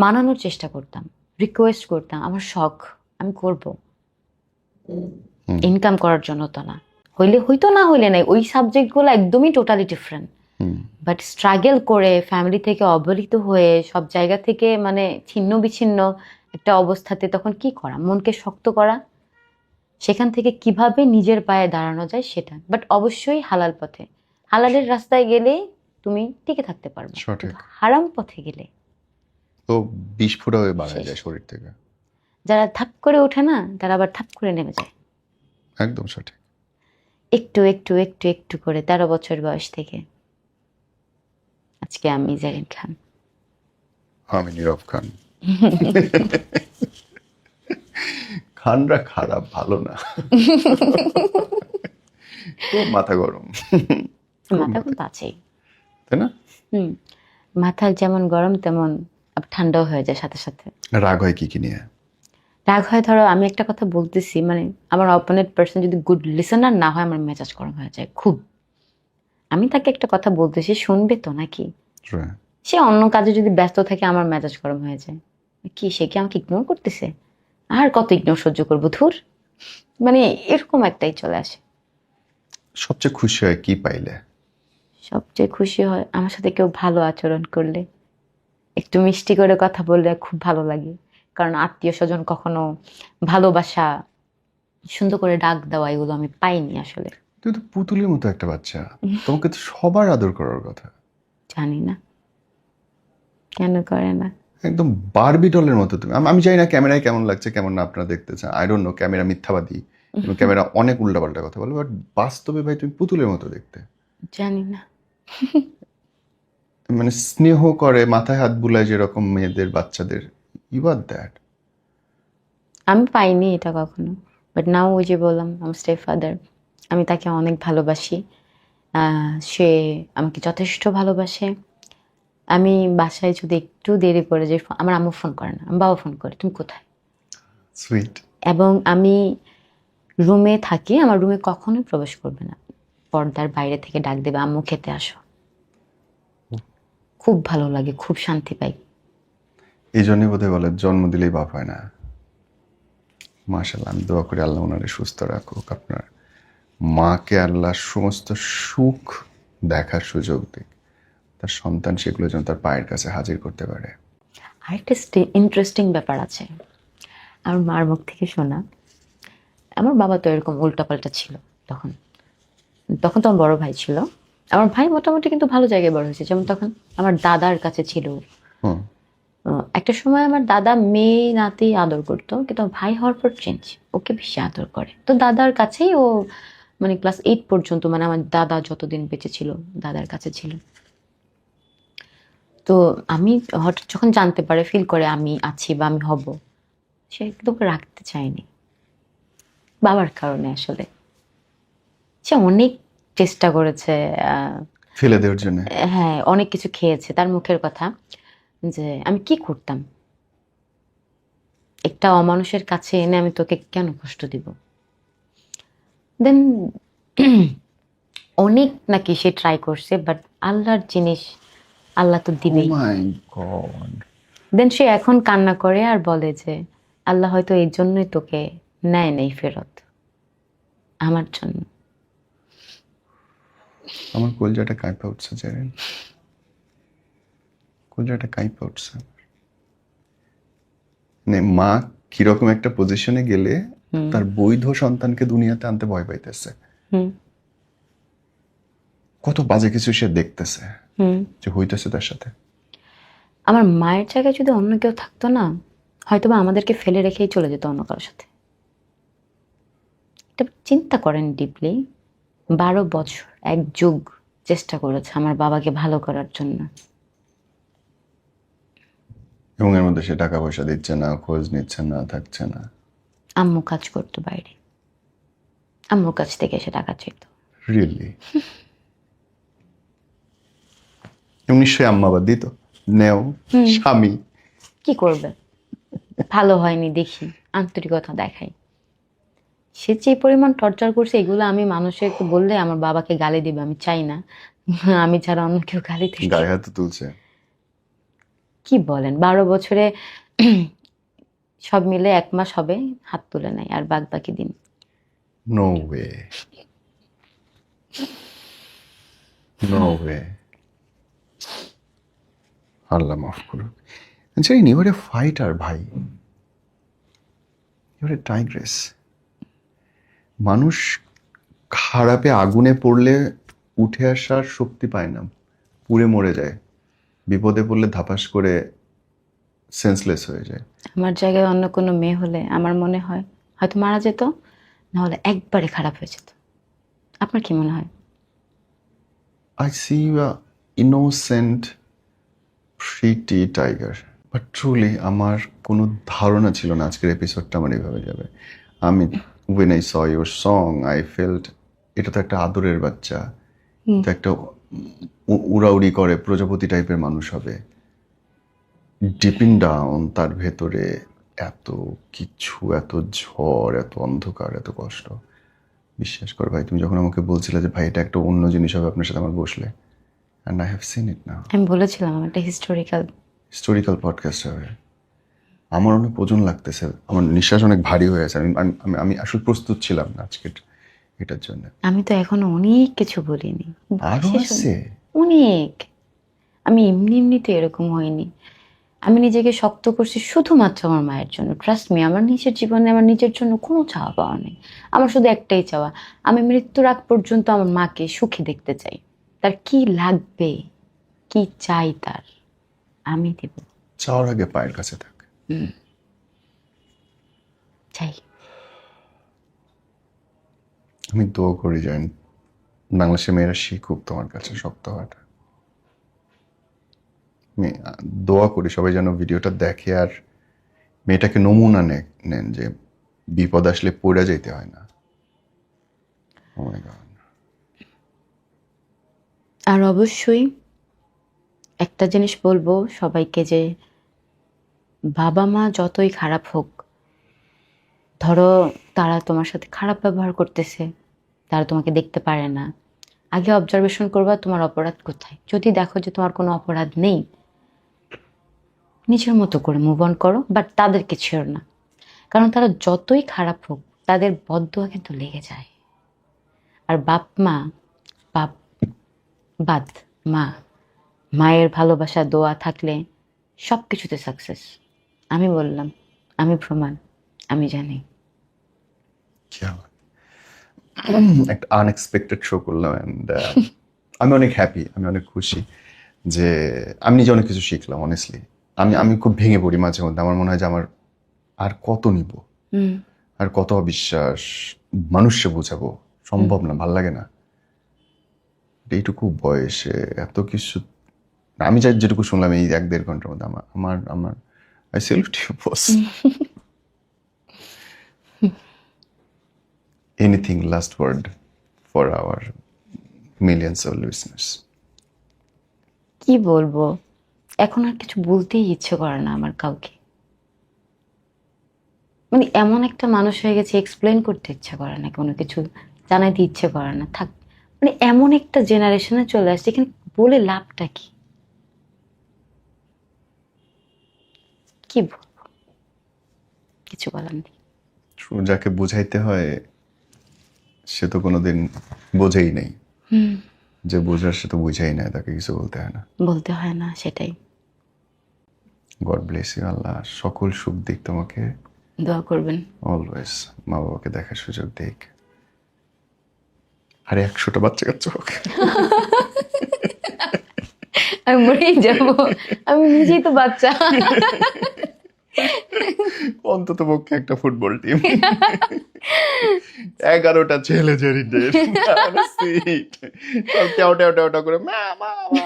Speaker 2: মানানোর চেষ্টা করতাম, রিকোয়েস্ট করতাম, আমার শখ আমি করব, ইনকাম করার জন্য তো না। হইলে হইতো, না হইলে নাই, ওই সাবজেক্টগুলো একদমই টোটালি ডিফারেন্ট। বাট স্ট্রাগল করে ফ্যামিলি থেকে অবহেলিত হয়ে সব জায়গা থেকে মানে ছিন্ন বিচ্ছিন্ন একটা অবস্থাতে তখন কি করা, মনকে শক্ত করা, সেখান থেকে কিভাবে নিজের পায়ে দাঁড়ানো যায় সেটা। বাট অবশ্যই হালাল পথে, হালালের রাস্তায় গেলে তুমি টিকে থাকতে পারবে,
Speaker 1: সঠিক।
Speaker 2: কিন্তু হারাম পথে গেলে
Speaker 1: তো বিস্ফোরা হয়ে বাড়ায়
Speaker 2: শেষ।
Speaker 1: যায় শরীর থেকে।
Speaker 2: যারা থাপ করে ওঠে না, তারা আবার থাপ করে নেমে যায়।
Speaker 1: একদম সঠিক।
Speaker 2: একটু একটু একটু একটু করে 13 বছর বয়স থেকে আজকে আমি জারিন খান।
Speaker 1: আমি নীরব খান। খানরা খারাপ, ভালো না। খুব মাথা গরম,
Speaker 2: মাথা কিন্তু আছেই,
Speaker 1: তাই না?
Speaker 2: মাথা যেমন গরম তেমন আবার ঠান্ডাও হয়ে যায় সাথে সাথে।
Speaker 1: রাগ হয় কি কি নিয়ে?
Speaker 2: রাগ হয়, ধরো আমি একটা কথা বলতেছি, মানে আমার অপোনেন্ট পার্সন যদি গুড লিসেনার না হয়, আমার মেজাজ গরম হয়ে যায় খুব। আমি তাকে একটা কথা বলতেছি, শুনবে তো নাকি? সে অন্য কাজে যদি ব্যস্ত থাকে, আমার মেজাজ গরম হয়ে যায়। কি সে কি আমাকে ইগনোর করতেছে? আর কত ইগনোর সহ্য করবো, ধুর, মানে এরকম একটাই চলে আসে।
Speaker 1: সবচেয়ে খুশি হয় কি পাইলে?
Speaker 2: সবচেয়ে খুশি হয় আমার সাথে কেউ ভালো আচরণ করলে, একটু মিষ্টি করে কথা বললে খুব ভালো লাগে। কারণ আত্মীয় স্বজন কখনো ভালোবাসা, সুন্দর করে ডাক দেওয়া, এগুলো আমি পাইনি আসলে।
Speaker 1: তুই তো পুতুলের মতো একটা বাচ্চা, তোমাকে তো সবার আদর করার কথা।
Speaker 2: জানি না কেন করে না।
Speaker 1: একদম বারবি ডলের মতো তুমি। আমি জানি না ক্যামেরায় কেমন লাগছে কেমন না আপনারা দেখতেছেন, আই ডোন্ট নো, ক্যামেরা মিথ্যাবাদী এবং ক্যামেরা অনেক উল্টাপাল্টা কথা বলে, বাট বাস্তবে ভাই তুমি পুতুলের মতো দেখতে।
Speaker 2: জানি না।
Speaker 1: মানে স্নেহ করে, মাথায় হাত বুলায় যেরকম মেয়েদের বাচ্চাদের, ইউ আর দ্যাট।
Speaker 2: আমি পাইনি এটা কখনো, বাট নাও ওই যে বললাম আমার স্টেপ ফাদার, আমি তাকে অনেক ভালোবাসি, সে আমাকে যথেষ্ট ভালোবাসে। আমি বাসায় যদি একটু দেরি করে যাই, আমার আম্মু ফোন করে না, আমার বাবা ফোন করে, তুমি কোথায়?
Speaker 1: সুইট।
Speaker 2: এবং আমি রুমে থাকি, আমার রুমে কখনোই প্রবেশ করবে না, পর্দার বাইরে থেকে ডাক দেবে, আম্মু খেতে আসো। খুব ভালো লাগে, খুব শান্তি পাই।
Speaker 1: এই জন্যই বোধহয় বলে জন্ম দিলেই বাপ হয় না। মাশাআল্লাহ, আমি দোয়া করি আল্লাহ ওনারে সুস্থ রাখুক, আপনার মাকে আল্লাহ সমস্ত সুখ দেখার সুযোগ দিক, তার সন্তান সেগুলো যেন তার পায়ের কাছে হাজির করতে পারে।
Speaker 2: আরেকটা ইন্টারেস্টিং ব্যাপার আছে আমার মার মুখ থেকে শোনা। আমার বাবা তো এরকম উল্টাপাল্টা ছিল তখন, তখন তো আমার বড় ভাই ছিল। আমার ভাই মোটামুটি কিন্তু ভালো জায়গায় বড় হয়েছে, যেমন তখন আমার দাদার কাছে ছিল। একটা সময় আমার দাদা মেয়ে নাতি আদর করতো, কিন্তু আমার ভাই হওয়ার পর চেঞ্জ, ওকে বেশি আদর করে। তো দাদার কাছেই ও মানে ক্লাস 8 পর্যন্ত, মানে আমার দাদা যতদিন বেঁচে ছিল দাদার কাছে ছিল। তো আমি হঠাৎ যখন জানতে পারে, ফিল করে আমি আছি বা আমি হব, সে একদম রাখতে চায়নি বাবার কারণে। আসলে সে অনেক চেষ্টা করেছে,
Speaker 1: ফেলে দেওয়ার জন্য।
Speaker 2: হ্যাঁ অনেক কিছু খেয়েছে, তার মুখের কথা যে আমি কি করতাম, একটা অমানুষের কাছে এনে আমি তোকে কেন কষ্ট দিব। দেন অনেক নাকি সে ট্রাই করছে, বাট আল্লাহর জিনিস আল্লাহ তো দিবেই।
Speaker 1: মাই গড।
Speaker 2: দেন সে এখন কান্না করে আর বলে যে আল্লাহ হয়তো এই জন্যই তোকে নেয় নেই ফেরত, আমার জন্য।
Speaker 1: আমার কলজাটা কাঁপা উঠছে জানেন, কলজাটা কাঁপা উঠছে। মানে মা কিরকম একটা পজিশনে গেলে তার বৈধ সন্তানকে দুনিয়াতে আনতে ভয় পাইতেছে,
Speaker 2: হুম
Speaker 1: কত বাজে কিছু সে দেখতেছে
Speaker 2: হুম।
Speaker 1: যে হইতেছে তার সাথে।
Speaker 2: আমার মায়ের জায়গায় যদি অন্য কেউ থাকতো না, হয়তো বা আমাদেরকে ফেলে রেখেই চলে যেত অন্য কারোর সাথে। এটা চিন্তা করেন ডিপলি। 12 বছর, এক যুগ চেষ্টা করেছে আমার বাবাকে ভালো করার জন্য।
Speaker 1: এবং এর মধ্যে সে টাকা পয়সা দিচ্ছে না, খোঁজ নিচ্ছে না, থাকছে না।
Speaker 2: আম্মু কাজ করতো বাইরে, আম্মুর কাছ থেকে সে টাকা চাইত।
Speaker 1: রিয়েলি? নিশ্চয়ই আম্মা আবার দিত, নেও স্বামী।
Speaker 2: কি করবে, ভালো হয়নি দেখি, আন্তরিকতা দেখাই। সে যে পরিমাণ টর্চার করছে, এগুলো আমি মানুষকে বললে আমার বাবাকে গালি দিবে, আমি চাই না আমি ছাড়া অন্য কেউ গালি দিবে।
Speaker 1: গায়ে হাতে তুলছে।
Speaker 2: কি বলেন, 12 বছরে সব মিলে 1 মাস হবে হাত তুলে নাই, আর বাদ বাকি দিন।
Speaker 1: No way, no way. আল্লাহ মাফ করুক। জানি ইউর এ ফাইটার ভাই, ইউর এ টাইগ্রেস। মানুষ খারাপে আগুনে পড়লে উঠে আসার শক্তি পায় না, পুড়ে মরে যায়। বিপদে পড়লে ধাপাস করে সেন্সলেস হয়ে যায়।
Speaker 2: আমার জায়গায় অন্য কোনো মেয়ে হলে আমার মনে হয় হয়তো মারা যেত, না হলে একবারে খারাপ হয়ে যেত। আপনার কি মনে হয়?
Speaker 1: I see you a innocent, pretty tiger. But truly আমার কোনো ধারণা ছিল না আজকের এপিসোডটা আমার এইভাবে যাবে। আমি when I saw your song, I felt এটা তো একটা আদরের বাচ্চা, তো একটা উড়াউড়ি করে প্রজাপতি টাইপের মানুষ হবে। ডিপ ইন ডাউন তার ভেতরে এত কিছু, এত ঝড়, এত অন্ধকার, এত কষ্ট। বিশ্বাস কর ভাই, তুমি যখন আমাকে বলছিলে যে ভাই এটা একটা অন্য জিনিস হবে আপনার সাথে আমার বসলে, and I have seen it now.
Speaker 2: আমি বলেছিলাম আমার একটা
Speaker 1: হিস্টোরিক্যাল পডকাস্ট হবে। আমার অনেক ওজন লাগতেছে, আমার নিঃশ্বাস অনেক ভারী হয়ে আছে। আমি আমি আমি আসলে প্রস্তুত ছিলাম না আজকে এটার জন্য।
Speaker 2: আমি তো এখনো অনেক কিছু বলিনি,
Speaker 1: আরো
Speaker 2: শেষ
Speaker 1: আছে
Speaker 2: অনেক। আমি এমনি এমনি তো এরকম হয়নি। আমি নিজেকে শক্ত করছি শুধুমাত্র আমার মায়ের জন্য। ট্রাস্ট মি, আমার নিজের জীবনে আমার নিজের জন্য কোনো চাওয়া পাওয়া নেই। আমার শুধু একটাই চাওয়া, আমি মৃত্যুর আগ পর্যন্ত আমার মাকে সুখী দেখতে চাই। তার কি লাগবে, কি চাই তার, আমি দেব।
Speaker 1: চাওয়ার আগে পায়ের কাছে থাক।
Speaker 2: চাই।
Speaker 1: আমি দোয়া করি যাই বাংলাদেশের মেয়েরা শিখুক তোমার কাছে শক্ত হওয়াটা। আমি দোয়া করি সবাই যেন ভিডিওটা দেখে আর মেয়েটাকে নমুনা নেন যে বিপদ আসলে পড়ে যেতে হয় না। Oh my God.
Speaker 2: আর অবশ্যই একটা জিনিস বলবো সবাইকে, যে বাবা মা যতই খারাপ হোক, ধরো তারা তোমার সাথে খারাপ ব্যবহার করতেছে, তারা তোমাকে দেখতে পারে না, আগে অবজারভেশন করবা তোমার অপরাধ কোথায়। যদি দেখো যে তোমার কোনো অপরাধ নেই, নিজের মতো করে মুভ অন করো, বাট তাদেরকে ছেড়ো না। কারণ তারা যতই খারাপ হোক, তাদের বদদোয়া কিন্তু লেগে যায়। আর বাপ মা, বাপ বাদ মা, মায়ের ভালোবাসা দোয়া থাকলে সব কিছুতে সাকসেস। আমি বললাম, আমি প্রমাণ, আমি জানি।
Speaker 1: একটা আনএক্সপেক্টেড শো করলাম অ্যান্ড আমি অনেক হ্যাপি, আমি অনেক খুশি যে আমি নিজে অনেক কিছু শিখলাম। অনেস্টলি আমি খুব ভেঙে পড়ি মাঝে মধ্যে। আমার মনে হয় যে আমার আর কত নিব, আর কত অবিশ্বাস মানুষকে বোঝাবো, সম্ভব না, ভাল লাগে না। এইটুকু বয়সে এত কিছু আমি যেটুকু শুনলাম এই 1-1.5 ঘন্টার মধ্যে আমার আমার আমার I salute you boss. Anything last word for our millions of listeners?
Speaker 2: কি বলবো, এখন আর কিছু বলতেই ইচ্ছে করে না আমার কাউকে। মানে এমন একটা মানুষ হয়ে গেছে, এক্সপ্লেন করতে ইচ্ছে করে না, কোনো কিছু জানাইতে ইচ্ছে করে না। থাক, মানে এমন একটা জেনারেশনে চলে আসছে, এখানে বলে লাভটা কি? কি বলবো, কিছু বলার নেই।
Speaker 1: যাকে বোঝাইতে হয় সে তো কোনোদিন বোঝেই নেই, যে বোঝার সে তো বুঝাই না, তাকে কিছু বলতে হয় না।
Speaker 2: বলতে হয় না, সেটাই।
Speaker 1: গড ব্লেস ইউ, আল্লাহ সকল সুখ দিক তোমাকে,
Speaker 2: দোয়া করবেন।
Speaker 1: অলওয়েজ মা বাবাকে দেখার সুযোগ দিক, আরে 100টা বাচ্চা কাচ্চা হোক।
Speaker 2: আমি মরেই যাব, আমি নিজেই তো বাচ্চা।
Speaker 1: অন্তত পক্ষে একটা ফুটবল টিম, 11টা ছেলে জেরিদের সিট, কেউ টেও টেও টেও করে মা মা মা।